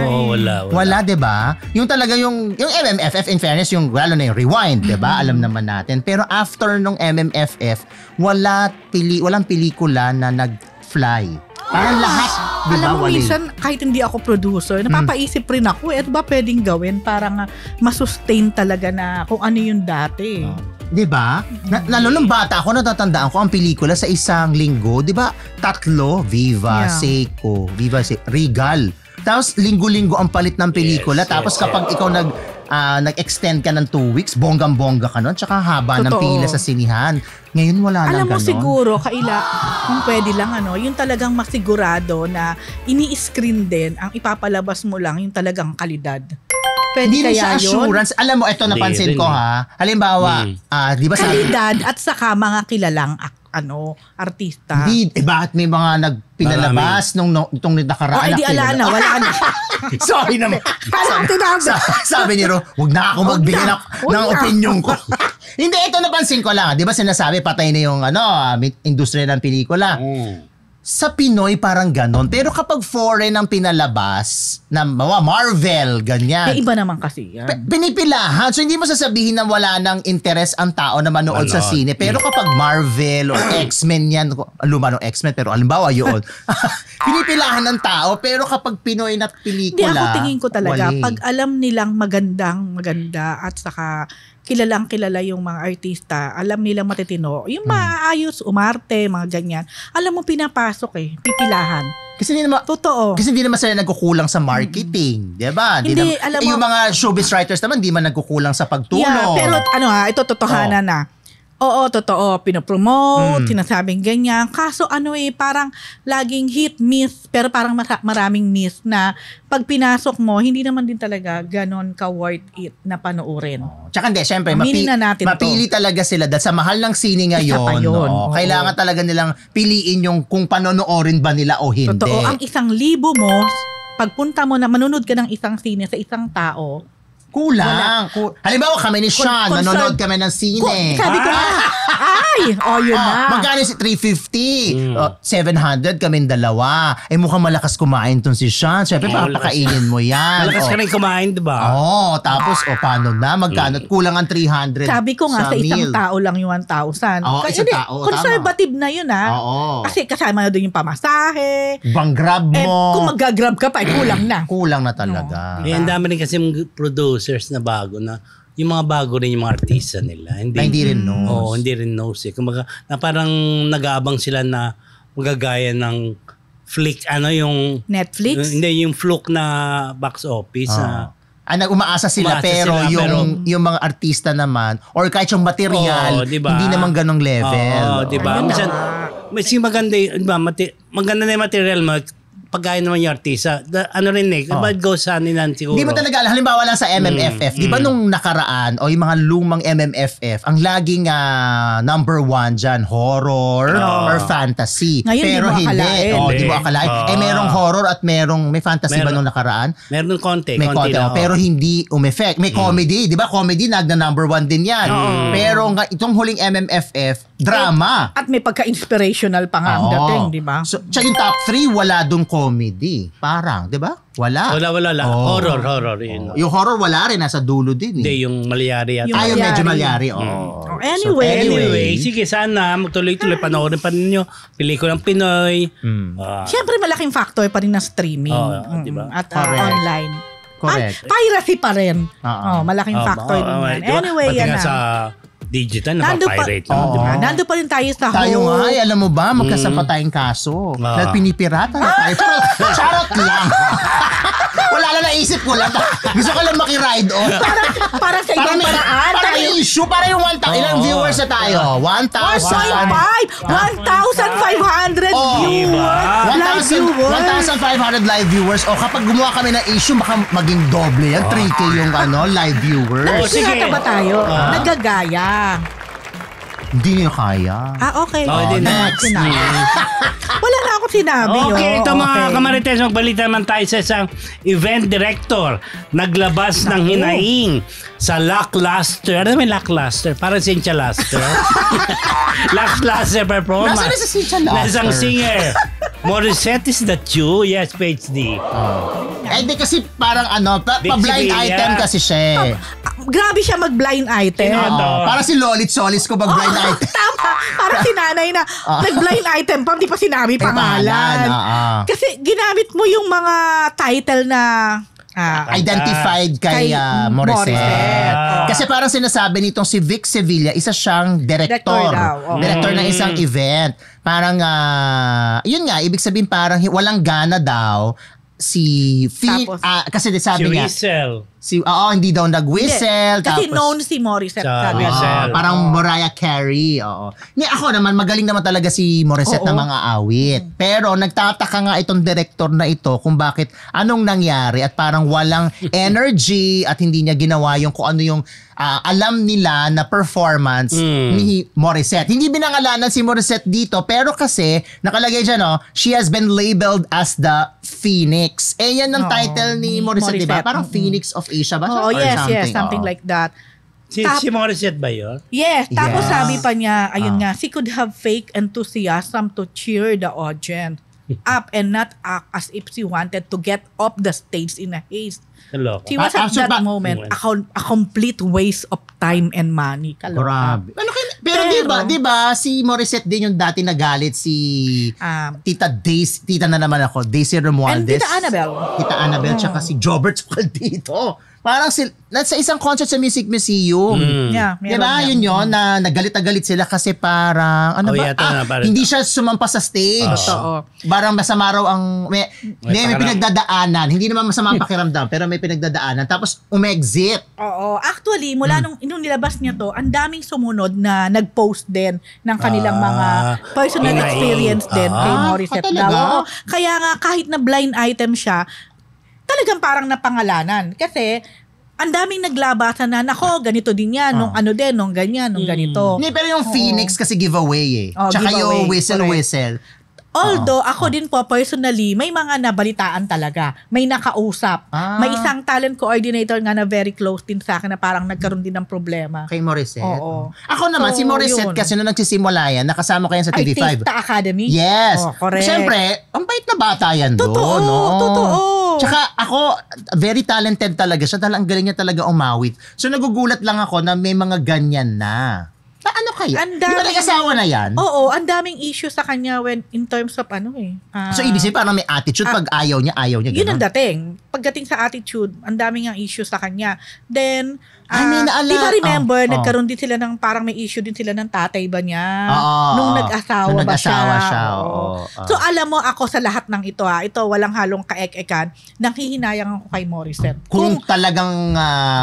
Speaker 3: Wala, di ba? Yung talaga yung MMFF, in fairness, lalo na yung Rewind, di ba? Alam naman natin. Pero after nung MMFF, walang pelikula na nag-fly. Parang lahat, di ba?
Speaker 2: Alam mo, minsan, kahit hindi ako producer, napapaisip rin ako, ano ba pwedeng gawin para nga masustain talaga na kung ano yung dati.
Speaker 3: Di ba? Lalo nung bata ako, natatandaan ko ang pelikula sa isang linggo, di ba? 3, Viva, Seiko, Regal. Tapos linggo-linggo ang palit ng pelikula. Tapos kapag ikaw nag-extend ka ng 2 weeks, bonggang-bongga ka nun, tsaka haba ng pila sa sinihan. Ngayon wala lang ganon.
Speaker 2: Alam mo siguro, kung pwede lang yung talagang masigurado na ini-screen din, ang ipapalabas mo lang yung talagang kalidad. Pwede
Speaker 3: hindi kaya siya assurance. Yun? Alam mo, ito napansin ko ha. Halimbawa, di ba
Speaker 2: kalidad at saka mga kilalang artista.
Speaker 3: Hindi, bakit may mga nagpinalabas itong nakaraan?
Speaker 2: Di ala na, wala na.
Speaker 3: Sorry naman. Sabi ni Ro, wag na ako magbigay ng opinion ko. Hindi, ito napansin ko lang. Di ba sinasabi, patay na yung industriya ng pelikula. Sa Pinoy parang ganon. Pero kapag foreign ang pinalabas, na Marvel, ganyan.
Speaker 2: Iba naman kasi yan.
Speaker 3: Pinipilahan. So hindi mo sasabihin na wala nang interest ang tao na manood sa sine. Pero kapag Marvel or X-Men yan, luma ng X-Men, pero halimbawa yun, pinipilahan ng tao. Pero kapag Pinoy na pelikula,
Speaker 2: hindi, ako tingin ko talaga, pag alam nilang maganda at saka kilala yung mga artista, alam nilang matitino, yung maayos, umarte, mga ganyan. Alam mo, pinapasok pipilahan.
Speaker 3: Kasi hindi naman,
Speaker 2: totoo.
Speaker 3: Kasi hindi naman sila nagkukulang sa marketing, di ba?
Speaker 2: Hindi, alam mo,
Speaker 3: yung mga showbiz writers naman, hindi man nagkukulang sa pagtulong.
Speaker 2: Yeah, pero ito totohanan na. Oo, totoo. Pinopromote, sinasabing ganyan. Kaso parang laging hit, miss, pero parang maraming miss na pag pinasok mo, hindi naman din talaga ganon ka-worth it na panoorin.
Speaker 3: Tsaka hindi, syempre, mapili talaga sila dahil sa mahal ng sine ngayon. Kailangan talaga nilang piliin yung kung panonoorin ba nila o hindi.
Speaker 2: Totoo. Ang 1,000 mo, pagpunta mo na manunod ka ng isang sine sa isang tao,
Speaker 3: kulang. Halimbawa kami ni Sean, nanonood kami ng sine.
Speaker 2: Sabi ko yun na.
Speaker 3: Magkano si 350? 700 kaming dalawa. Mukhang malakas kumain tong si Sean. Siyempre, papakainin mo yan.
Speaker 1: Malakas ka rin kumain, diba?
Speaker 3: Tapos, paano na? Magkano? Kulang ang 300
Speaker 2: sabi ko nga, sa isang tao lang yung 1,000.
Speaker 3: Isang tao.
Speaker 2: Conservative na yun, Kasi kasama na doon yung pamasahe.
Speaker 3: Bang-grab mo.
Speaker 2: Kung mag-grab ka pa, kulang na.
Speaker 3: Kulang na talaga.
Speaker 1: Ang dami rin kasi producers na bago na yung mga bago rin yung mga artista nila.
Speaker 3: Hindi rin knows.
Speaker 1: Oo, hindi rin knows. Kumbaga, na parang nag-aabang sila na magagaya ng flick, yung
Speaker 2: Netflix?
Speaker 1: Hindi, yung fluke na box office.
Speaker 3: Umaasa sila pero yung mga artista naman or kahit yung material,
Speaker 1: diba?
Speaker 3: Hindi naman ganong level.
Speaker 1: Diba? Minsan, maganda maganda na yung material mo, pagkaya naman yung artista, but goes hand in hand siguro.
Speaker 3: Di ba talaga, halimbawa lang sa MMFF, di ba nung nakaraan, o yung mga lumang MMFF, ang laging number 1 dyan, horror or fantasy.
Speaker 2: Ngayon,
Speaker 3: pero di mo akalain. Merong horror at may fantasy ba nung nakaraan?
Speaker 1: Meron konti.
Speaker 3: May konti pero hindi umeffect. May comedy, di ba? Comedy, number 1 din yan. Pero itong huling MMFF, drama.
Speaker 2: At may pagka-inspirational pa nga ang dating, di ba?
Speaker 3: So, yung top 3, wala dong comedy. Parang, di ba? Wala.
Speaker 1: Horror.
Speaker 3: Yung horror wala rin, nasa dulo din.
Speaker 1: Hindi, yung malyari yata.
Speaker 3: Yung medyo malyari.
Speaker 2: Anyway.
Speaker 1: Sige, sana magtuloy-tuloy panoorin pa ninyo. Pelikulang Pinoy.
Speaker 2: Siyempre, malaking factor pa rin na streaming.
Speaker 1: Diba?
Speaker 2: At online.
Speaker 3: Correct.
Speaker 2: Piracy pa rin. Malaking factor din yan. Anyway, yan na.
Speaker 1: Sa digital, napapirate naman.
Speaker 2: Diba? Nando pa rin tayo sa
Speaker 3: Tayo nga, alam mo ba, magkasampa tayong kaso. Dahil pinipirata na tayo. Charot lang. Wala na naisip ko lang. Gusto ko lang makiride on.
Speaker 2: Para sa ibang paraan.
Speaker 3: Para may issue. Para yung 1,000. Ilang viewers na tayo?
Speaker 2: 1,500 viewers.
Speaker 3: 1,500 live viewers. O kapag gumawa kami ng issue, baka maging doble yan. 3K yung live viewers.
Speaker 2: Nagsisigata ba tayo? Nagagaya.
Speaker 3: Hindi niyo kaya.
Speaker 2: Okay.
Speaker 3: Next.
Speaker 2: Wala na ako sinabi.
Speaker 1: Okay, ito mga kamarites, magbalita naman tayo sa isang event director. Naglabas ng hinaing sa Lackluster. Ano may Lackluster? Parang Cynthia Luster. Lackluster performance.
Speaker 3: Nasaan sa Cynthia Luster?
Speaker 1: Na isang singer. Morissette, is that you? Yes, PhD.
Speaker 3: Di kasi parang pa-blind item kasi siya.
Speaker 2: Grabe siya mag-blind item.
Speaker 3: Para si Lolit Solis ko mag-blind item.
Speaker 2: Tama. Para si nanay na nag-blind item pa, hindi pa sinabi pangalan. Kasi ginamit mo yung mga title na
Speaker 3: identified kay Morissette. Kasi parang sinasabi nitong si Vic Sevilla, isa siyang director ng isang event. Parang, yun nga, ibig sabihin parang walang gana daw si kasi sabi niya hindi daw nag-whistle.
Speaker 2: Kasi known si Morissette.
Speaker 3: Parang Mariah Carey. Ako naman, magaling naman talaga si Morissette na mga awit. Pero nagtataka nga itong director na ito kung bakit anong nangyari at parang walang energy at hindi niya ginawa yung kung ano yung alam nila na performance ni Morissette. Hindi binangalanan si Morissette dito pero kasi nakalagay dyan, she has been labeled as the Phoenix. Yan ang title ni Morissette, diba? Parang Phoenix of Asia ba?
Speaker 2: Yes, something like that.
Speaker 1: Si Morissette ba yun?
Speaker 2: Yes, tapos sabi pa niya, ayun nga, she could have fake enthusiasm to cheer the audience up and not act as if she wanted to get off the stage in a haste. She was at that moment a complete waste of time and money.
Speaker 3: Grabe. Pero diba, si Morissette din yung dati nagalit si Tita na naman ako, Daisy Romualdez.
Speaker 2: And Tita Annabelle.
Speaker 3: Tsaka si Jobert Sukal dito. parang sa isang concert sa Music Museum.
Speaker 2: Yeah,
Speaker 3: diba? Yun, na nagalit sila kasi parang, hindi siya sumampa sa stage. Parang masama raw may pinagdadaanan. Hindi naman masama ang pakiramdam, pero may pinagdadaanan. Tapos, umexit.
Speaker 2: Oo. Actually, mula nung nilabas niya to, ang daming sumunod na nag-post din ng kanilang mga personal experience din kay Morissette daw. Kaya nga, kahit na blind item siya, talagang parang napangalanan. Kasi, ang daming naglabasan na, nako, ganito din yan, nung ganyan, nung ganito.
Speaker 3: Hindi, pero yung Phoenix kasi giveaway Tsaka yung whistle.
Speaker 2: Although, ako din po, personally, may mga nabalitaan talaga. May nakausap. May isang talent coordinator nga na very close din sa akin na parang nagkaroon din ng problema.
Speaker 3: Kay Morissette?
Speaker 2: Oo.
Speaker 3: Ako naman, si Morissette kasi nung nagsisimula yan, nakasama ko yan sa TV5.
Speaker 2: Taste Academy?
Speaker 3: Yes.
Speaker 2: Correct.
Speaker 3: Siyempre, ang bait na bata yan doon.
Speaker 2: Totoo.
Speaker 3: Tsaka ako, very talented talaga siya. Ang galing niya talaga umawit. So nagugulat lang ako na may mga ganyan na. Ano kaya? Di ba nag-asawa na yan?
Speaker 2: Oo, ang daming issue sa kanya in terms of
Speaker 3: so ibig sabihin parang may attitude pag ayaw niya.
Speaker 2: Yun ang dating. Pagdating sa attitude, ang daming ang issue sa kanya. Then, di ba remember, nagkaroon din sila ng parang may issue din sila ng tatay ba niya? Nung nag-asawa ba siya? So alam mo, ako sa lahat ng ito walang halong kaek-ekan, nanghihinayang ako kay Morissette.
Speaker 3: Kung talagang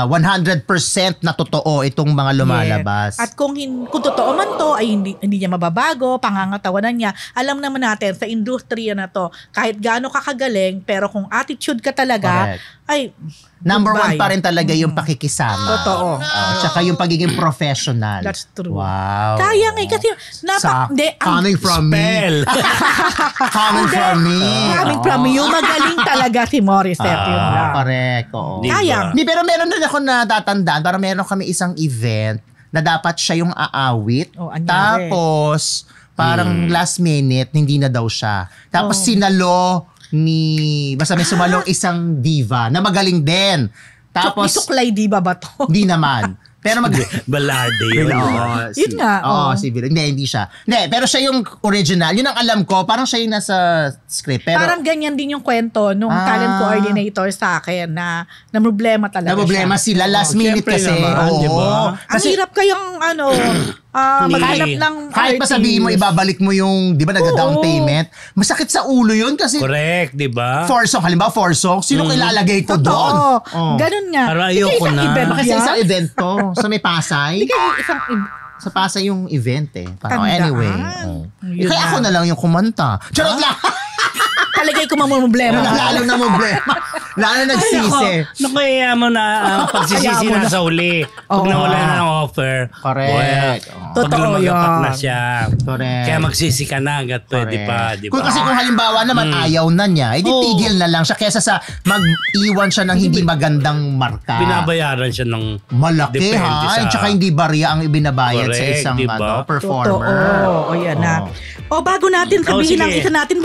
Speaker 3: 100% na totoo itong mga lumalabas.
Speaker 2: At kung totoo man to, ay hindi niya mababago, pangangatawanan niya. Alam naman natin, sa industriya na to, kahit gaano kakagaling, pero kung attitude ka talaga, ay
Speaker 3: number one pa rin talaga yung pakikisama.
Speaker 2: Totoo.
Speaker 3: Tsaka yung pagiging professional.
Speaker 2: That's true.
Speaker 3: Wow.
Speaker 2: Kaya nga kasi
Speaker 3: coming from me. Coming from me.
Speaker 2: Coming from me. Yung magaling talaga si Morissette. Yun lang.
Speaker 3: Correct.
Speaker 2: Kaya.
Speaker 3: Pero meron din ako natatandaan. Parang meron kami isang event na dapat siya yung aawit. Tapos, parang last minute, hindi na daw siya. Tapos sinalo basta may sumalong isang diva na magaling din. Tapos,
Speaker 2: Suklay diva ba to?
Speaker 3: Hindi naman. Pero
Speaker 1: Balarde yun.
Speaker 2: Yun nga.
Speaker 3: Hindi siya. Hindi, pero siya yung original. Yun ang alam ko. Parang siya yung nasa script. Pero,
Speaker 2: parang ganyan din yung kwento nung talent coordinator sa akin na problema talaga
Speaker 3: sila last minute kasi.
Speaker 1: Diba?
Speaker 2: Ang hirap kayong maghanap ng
Speaker 3: kahit pa sabihin mo, ibabalik mo yung, di ba, nag-down payment. Masakit sa ulo yun kasi.
Speaker 1: Correct, di ba?
Speaker 3: Halimbawa 4 songs, sino ilalagay ko doon?
Speaker 2: Ganun nga.
Speaker 1: Para ayoko na.
Speaker 3: Kasi isang event to. Sa may Pasay. Sa Pasay yung event Parang anyway. Kaya ako na lang yung kumanta. Charot lang!
Speaker 2: Palagay ko mamumblema.
Speaker 3: Lalo na problema. Lalo nagsisi.
Speaker 1: Nakaya mo na pagsisisi na sa uli. Pag nawala na ng offer.
Speaker 3: Correct.
Speaker 1: Pag lumagapak na siya.
Speaker 3: Correct.
Speaker 1: Kaya magsisi ka na hanggat pwede pa. Di ba?
Speaker 3: Kasi kung halimbawa naman ayaw na niya, tigil na lang siya kesa sa mag-iwan siya ng hindi magandang marka.
Speaker 1: Binabayaran siya ng
Speaker 3: malaki tsaka hindi barya ang ibinabayad sa isang performer.
Speaker 2: Yan na. Bago natin sabihin ang isa natin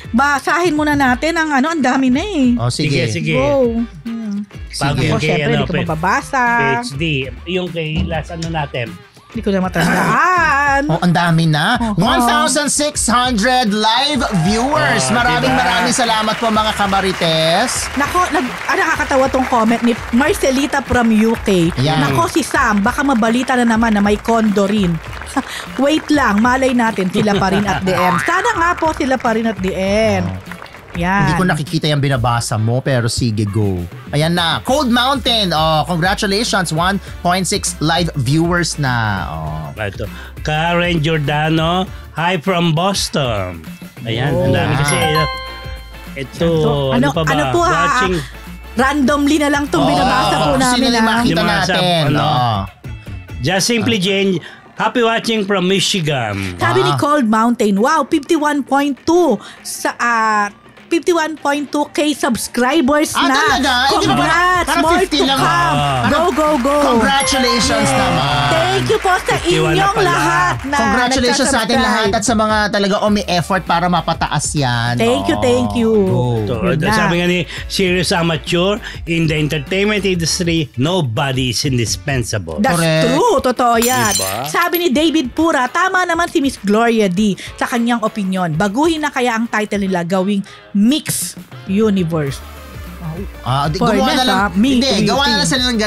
Speaker 2: basahin muna natin ang dami na
Speaker 3: Sige.
Speaker 2: Go.
Speaker 1: Bago yung kay
Speaker 2: syempre, hindi ko mababasa.
Speaker 1: PhD. Yung kay last natin.
Speaker 2: Hindi ko na matandaan.
Speaker 3: Ang dami na. 1,600 live viewers. Maraming salamat po mga kamarites.
Speaker 2: Nako, nakakatawa tong comment ni Marcelita from UK. Nako, si Sam, baka mabalita na naman na may condo rin. Wait lang, malay natin sila pa rin at the end. Sana nga po sila pa rin at the end. Yan.
Speaker 3: Hindi ko nakikita yung binabasa mo, pero sige, go. Ayan na. Cold Mountain. Congratulations. 1.6 live viewers na.
Speaker 1: Ito. Karen Giordano. Hi from Boston. Ayan. Ang dami kasi. Ito. Ano pa ba?
Speaker 2: Ano po watching. Randomly na lang itong binabasa po namin.
Speaker 3: Sino na makita natin?
Speaker 2: Ah.
Speaker 3: Just
Speaker 1: Simply Jane. Happy watching from Michigan.
Speaker 2: Sabi ni Cold Mountain, wow, 51.2 sa 51.2k subscribers na.
Speaker 3: Talaga?
Speaker 2: Congrats! More to come. Go.
Speaker 3: Congratulations naman.
Speaker 2: Thank you po sa inyong lahat na
Speaker 3: congratulations sa ating lahat at sa mga talaga umi-effort para mapataas yan.
Speaker 2: Thank you.
Speaker 1: Sabi nga ni Serious Amateur, in the entertainment industry, nobody is indispensable.
Speaker 2: That's true. Totoo yan.
Speaker 1: Diba?
Speaker 2: Sabi ni David Pura, tama naman si Miss Gloria D sa kanyang opinion. Baguhin na kaya ang title nila gawing Mix Universe.
Speaker 3: Gumawa na lang. Hindi, gawa na lang sila ng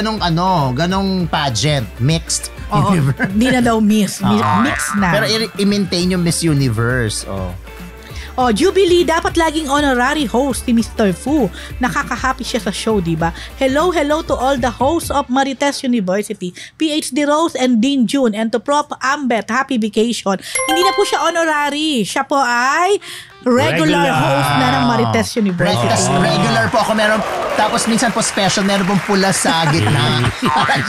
Speaker 3: ganong pageant. Mixed universe.
Speaker 2: Hindi na daw Miss na.
Speaker 3: Pero i-maintain yung Miss Universe.
Speaker 2: Jubilee, dapat laging honorary host si Mr. Fu. Nakaka-happy siya sa show, diba? Hello to all the hosts of Marites University, PhD Rose and Dean June, and to Prof. Ambet, happy vacation. Hindi na po siya honorary. Siya po ay regular host na ng Marites University.
Speaker 3: Regular po ako. Meron, tapos minsan po special, meron pong pula sa gitna.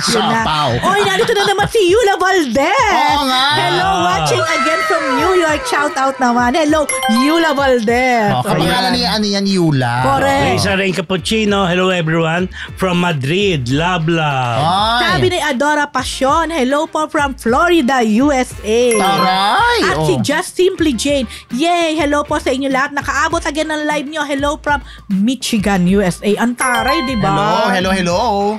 Speaker 3: Sapaw.
Speaker 2: Narito na naman si Yula Valdez.
Speaker 3: Oo nga.
Speaker 2: Hello, watching again from New York. Shout out naman. Hello, Yula Valdez.
Speaker 3: Kapangalan niya, yan, Yula.
Speaker 2: Correct.
Speaker 1: Lisa Rain Cappuccino. Hello everyone from Madrid. Love.
Speaker 2: Sabi ni Adora Passion. Hello po from Florida, USA.
Speaker 3: Taray.
Speaker 2: At si Just Simply Jane. Yay, hello po sa inyo lahat. Nakaabot again ng live nyo. Hello from Michigan, USA. Ang taray, di ba?
Speaker 3: Hello.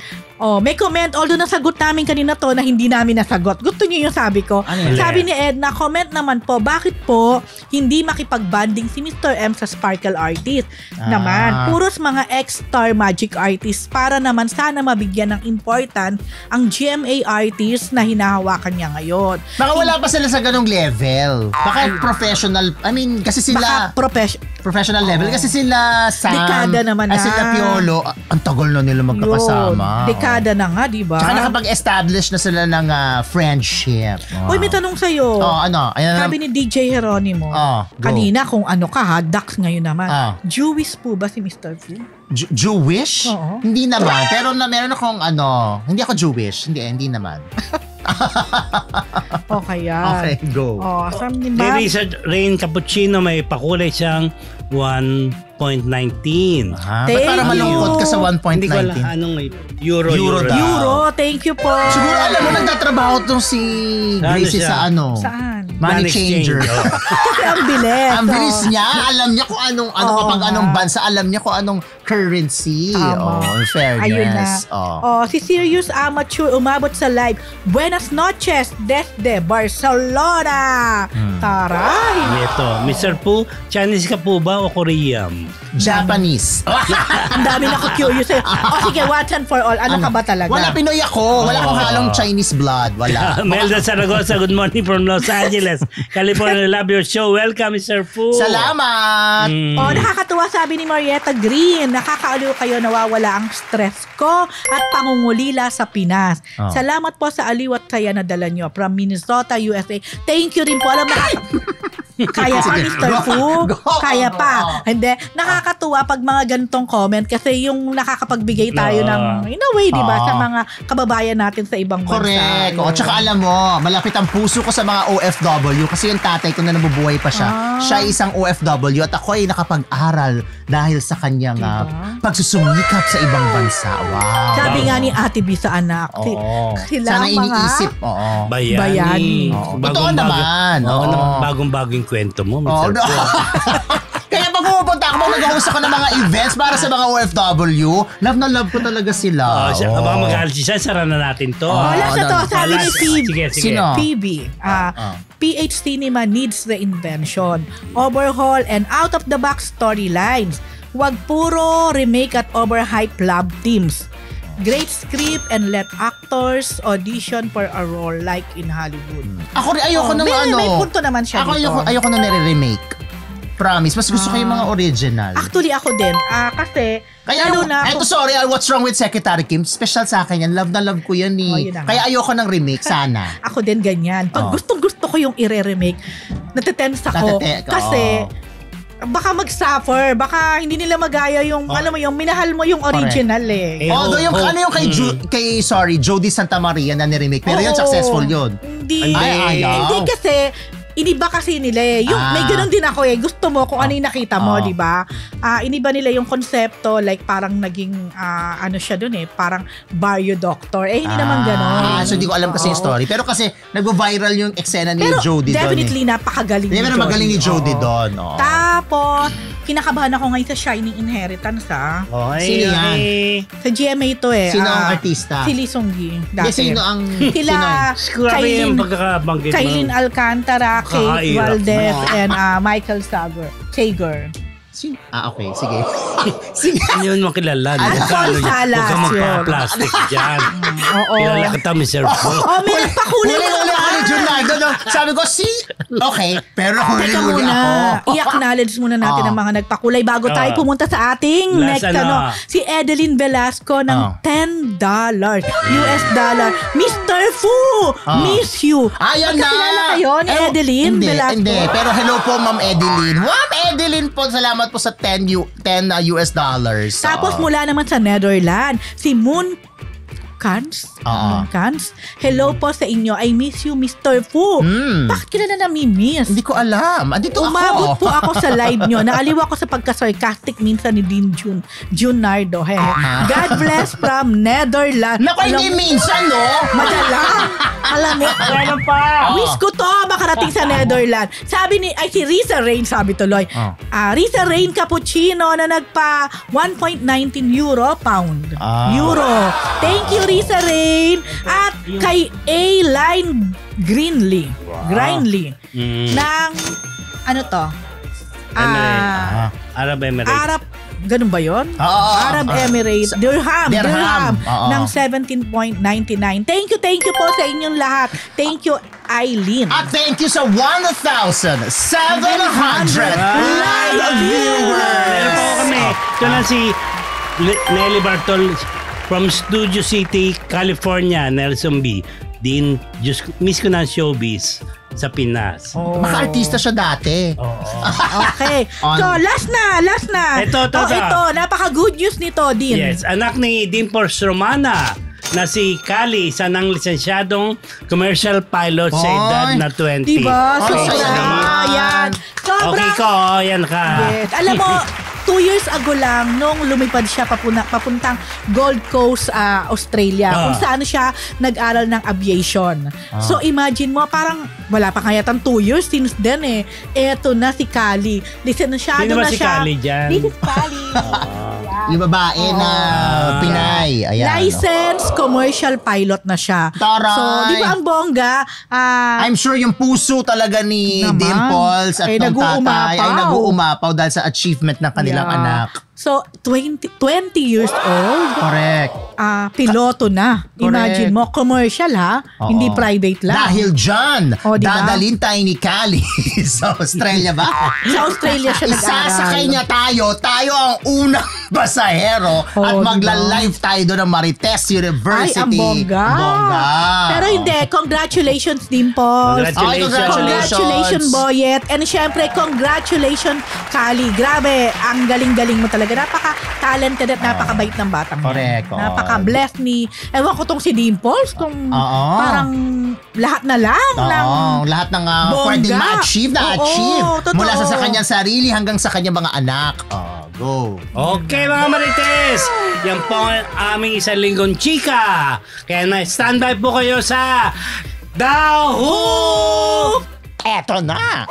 Speaker 2: May comment. Although nasagot namin kanina to na hindi namin nasagot. Gusto niyo yung sabi ko? Sabi ni Edna, comment naman po, bakit po hindi makipag-banding si Mr. M sa Sparkle Artist? Naman, puros mga ex-star magic artists para naman sana mabigyan ng important ang GMA artists na hinahawakan niya ngayon.
Speaker 3: Baka wala pa sila sa ganong level. Baka professional, kasi sila... professional level. Kasi sila Sam,
Speaker 2: dekada naman na.
Speaker 3: Sila Piolo, ang tagal na nila magkakasama.
Speaker 2: Dekada na nga, di ba?
Speaker 3: Tsaka nakapag-establish na sila ng friendship.
Speaker 2: Uy, may tanong sa'yo.
Speaker 3: Ano?
Speaker 2: Sabi ni DJ Jeronimo, kanina kung ano ka ha, Dax ngayon naman. Jewish po ba si Mr. Fu?
Speaker 3: Jewish?
Speaker 2: Oo.
Speaker 3: Hindi naman. Pero meron akong hindi ako Jewish. Hindi naman.
Speaker 2: Okay,
Speaker 3: go.
Speaker 2: Saan ni
Speaker 1: Kay
Speaker 2: Ma'am?
Speaker 1: Lisa Rain Cappuccino may pakulay siyang 1.19.
Speaker 3: Ba't para malungkot ka sa 1.19?
Speaker 1: Hindi ko alam anong euro daw.
Speaker 2: Euro, thank you po.
Speaker 3: Siguro alam mo, nagtatrabaho tong si Gracie sa
Speaker 2: Saan?
Speaker 3: Money changer.
Speaker 2: Kasi ang bilis.
Speaker 3: Ang bilis niya. Alam niya kung kapag anong bansa, alam niya kung anong currency. In fairness.
Speaker 2: Ayun na. Si Serious Amateur umabot sa live. Buenas noches, desde Barcelona. Taray.
Speaker 1: Ito, Mr. Fu, Chinese ka po ba o Korean?
Speaker 3: Japanese.
Speaker 2: Ang dami na ko curious eh. Sige, once and for all, ano ka ba talaga?
Speaker 3: Wala, Pinoy ako. Wala akong halong Chinese blood. Wala.
Speaker 1: Melda Zaragoza, good morning from Los Angeles, California. Love your show. Welcome, Mr. Fu.
Speaker 3: Salamat.
Speaker 2: Nakakatuwa, sabi ni Marietta Green. Nakakaaliw kayo, nawawala ang stress ko at pangungulila sa Pinas. Salamat po sa aliw at saya na dala nyo from Minnesota, USA. Thank you rin po. Alam mo, kaya pa, Mr. Fu. Kaya pa. Hindi. Nakakatuwa pag mga ganitong comment kasi yung nakakapagbigay tayo ng, in a way, di ba, sa mga kababayan natin sa ibang bansa.
Speaker 3: Correct. Tsaka alam mo, malapit ang puso ko sa mga OFW kasi yung tatay ko na nabubuhay pa siya. Siya ay isang OFW at ako ay nakapag-aral dahil sa kanyang pagsusumikap sa ibang bansa. Wow.
Speaker 2: Sabi nga ni Ate B sa anak,
Speaker 3: sana iniisip.
Speaker 1: Bayani.
Speaker 3: Totoo naman.
Speaker 1: Bagong-bagong kwento mo, Mr. Fu.
Speaker 3: Kaya pag pupunta ako, mag-host ako ng mga events para sa mga OFW, love na love ko talaga sila.
Speaker 1: Baka mag-aalis siya, sara na natin to.
Speaker 2: Last na to, sabi ni Phoebe.
Speaker 3: Sino?
Speaker 2: Phoebe. PH Cinema needs reinvention, overhaul, and out-of-the-box storylines. Huwag puro remake at overhype love teams. Great script and let actors audition for a role like in Hollywood.
Speaker 3: Ako rin ayoko ng
Speaker 2: May punto naman siya dito.
Speaker 3: Ayoko na nire-remake. Promise, mas gusto ko yung mga original.
Speaker 2: Actually, ako din. Kasi,
Speaker 3: kaya sorry, what's wrong with Secretary Kim? Special sa akin yan. Love na love ko yan Kaya ayoko ng remake, sana.
Speaker 2: Ako din ganyan. Pag gustong-gusto ko yung i-remake, natitense ako. Kasi, baka mag-suffer, baka hindi nila magaya yung, alam mo yung, minahal mo yung original
Speaker 3: Although yung, yung kay Jody Santa Maria na ni-remake, pero yun, successful yun.
Speaker 2: Hindi kasi, iniba kasi nila Yung may ganun din ako Gusto mo kung ano yung nakita mo, di ba? Iniba nila yung konsepto, like parang naging ano siya dun parang barrio doctor. Hindi naman ganun.
Speaker 3: So hindi ko alam kasi yung story. Pero kasi nagvo-viral yung eksena ni Jody doon.
Speaker 2: Definitely napakagaling ni Jody.
Speaker 3: Pero magaling ni Jody doon.
Speaker 2: Tapos, kinakabahan ako ngayon sa Shining Inheritance
Speaker 3: Sino yan?
Speaker 2: Sa GMA to
Speaker 3: Sino ang artista?
Speaker 2: Si Lee Seung-gi.
Speaker 3: Sino ang...
Speaker 2: Sila, Kailin Alcantara, Kate Valdez, and Michael Sager.
Speaker 3: Okay, sige. Sige.
Speaker 1: Hindi mo kilala.
Speaker 2: Alphonse Salas
Speaker 1: Huwag ka
Speaker 2: yun.
Speaker 1: magpa-plastic dyan.
Speaker 2: Oo.
Speaker 1: Kilala kita, Mr. Po.
Speaker 2: May nagpakulay mo
Speaker 3: Huli ako ni Junardo. No? Sabi ko, okay, pero
Speaker 2: Teka
Speaker 3: huli
Speaker 2: muna,
Speaker 3: ako.
Speaker 2: i-acknowledge muna natin ang mga nagpakulay bago tayo pumunta sa ating
Speaker 1: Last
Speaker 2: next si Edeline Velasco ng $10 US dollar. Mr. Fu! Miss you!
Speaker 3: Ayan na!
Speaker 2: Magkakilala kayo ni Edeline Velasco?
Speaker 3: Hindi. Pero hello po, Ma'am Edeline. Ma'am Edeline po, salamat po sa $10 US dollars.
Speaker 2: Tapos mula naman sa Netherlands, si Moon Kans? Hello po sa inyo. I miss you, Mr. Fu. Bakit kila na nami-miss?
Speaker 3: Hindi ko alam. Andito
Speaker 2: Umabot
Speaker 3: ako.
Speaker 2: po ako sa live nyo. Naaliw ako sa pagka-sarcastic minsan ni Dean Junardo. God bless from Netherlands.
Speaker 3: Naku, hindi minsan, no?
Speaker 2: Madala. Alam mo,
Speaker 1: Ano pa?
Speaker 2: wish ko to makarating sa Netherlands. Sabi si Risa Rain, sabi tuloy. Risa Rain Cappuccino na nagpa 1.19 pound. Euro. Thank you, Risa Rain. At kay A-Line Greenly. Ng, ano to?
Speaker 1: Arab Emirates.
Speaker 2: Ganun ba yun? Arab Emirates. Dirham. Ng 17.99. Thank you po sa inyong lahat. Thank you, Eileen.
Speaker 3: At thank you sa 1,700 live viewers.
Speaker 1: Meron po kami. Ito na si Nelly Bartol from Studio City, California, Nelson B. Din, miss ko na ang showbiz sa Pinas.
Speaker 3: Maka-artista siya dati.
Speaker 2: Okay. So, last na.
Speaker 1: Ito.
Speaker 2: Napaka-good news nito, Din.
Speaker 1: Yes, anak ni Dimples Romana na si Kali, isa ng lisensyadong commercial pilot sa edad na 20.
Speaker 2: Diba?
Speaker 3: Okay.
Speaker 2: Yan. Sobra.
Speaker 1: Okay ko, yan ka.
Speaker 2: Yes. Alam mo, 2 years ago lang nung lumipad siya papuntang Gold Coast, Australia, kung saan siya nag-aral ng aviation. So imagine mo, parang wala pa kaya 2 years since then eh. Eto na si Kali. Lisensyado
Speaker 1: Sino ba
Speaker 2: na
Speaker 1: si
Speaker 2: siya.
Speaker 1: Kali dyan?
Speaker 2: This is Kali.
Speaker 3: Yung babae na Pinay. Ayan.
Speaker 2: Licensed commercial pilot na siya.
Speaker 3: Taray!
Speaker 2: So, di ba ang bongga?
Speaker 3: I'm sure yung puso talaga ni
Speaker 2: Naman.
Speaker 3: Dimples at ng tatay ay nag-uumapaw dahil sa achievement ng kanilang anak.
Speaker 2: So, 20 years old.
Speaker 3: Correct.
Speaker 2: Piloto na. Imagine mo, commercial ha? Hindi private lang.
Speaker 3: Dahil dyan,
Speaker 2: Diba?
Speaker 3: dadalhin tayo ni Kali sa Australia ba?
Speaker 2: Sa Australia siya nag-aral.
Speaker 3: Isasakay niya tayo ang unang basahero at magla-live tayo doon ng Marites University.
Speaker 2: Ay, ang bongga. Pero hindi, congratulations Dimples. Congratulations Boyet. And syempre, congratulations Kali. Grabe, ang galing-galing mo talaga. Napaka-talented at napakabait ng batang yan.
Speaker 3: Correct.
Speaker 2: Napaka-blessed ni, ewan ko tong si Dimples, kung parang lahat na lang.
Speaker 3: Lahat ng
Speaker 2: bongga.
Speaker 3: pwedeng ma-achieve, na-achieve.
Speaker 2: Totoo.
Speaker 3: Mula sa kanyang sarili hanggang sa kanyang mga anak. Go.
Speaker 1: Okay mga Marites, yan po ang aming isang linggong chika. Kaya na-standby po kayo sa Daho!
Speaker 3: Eto na.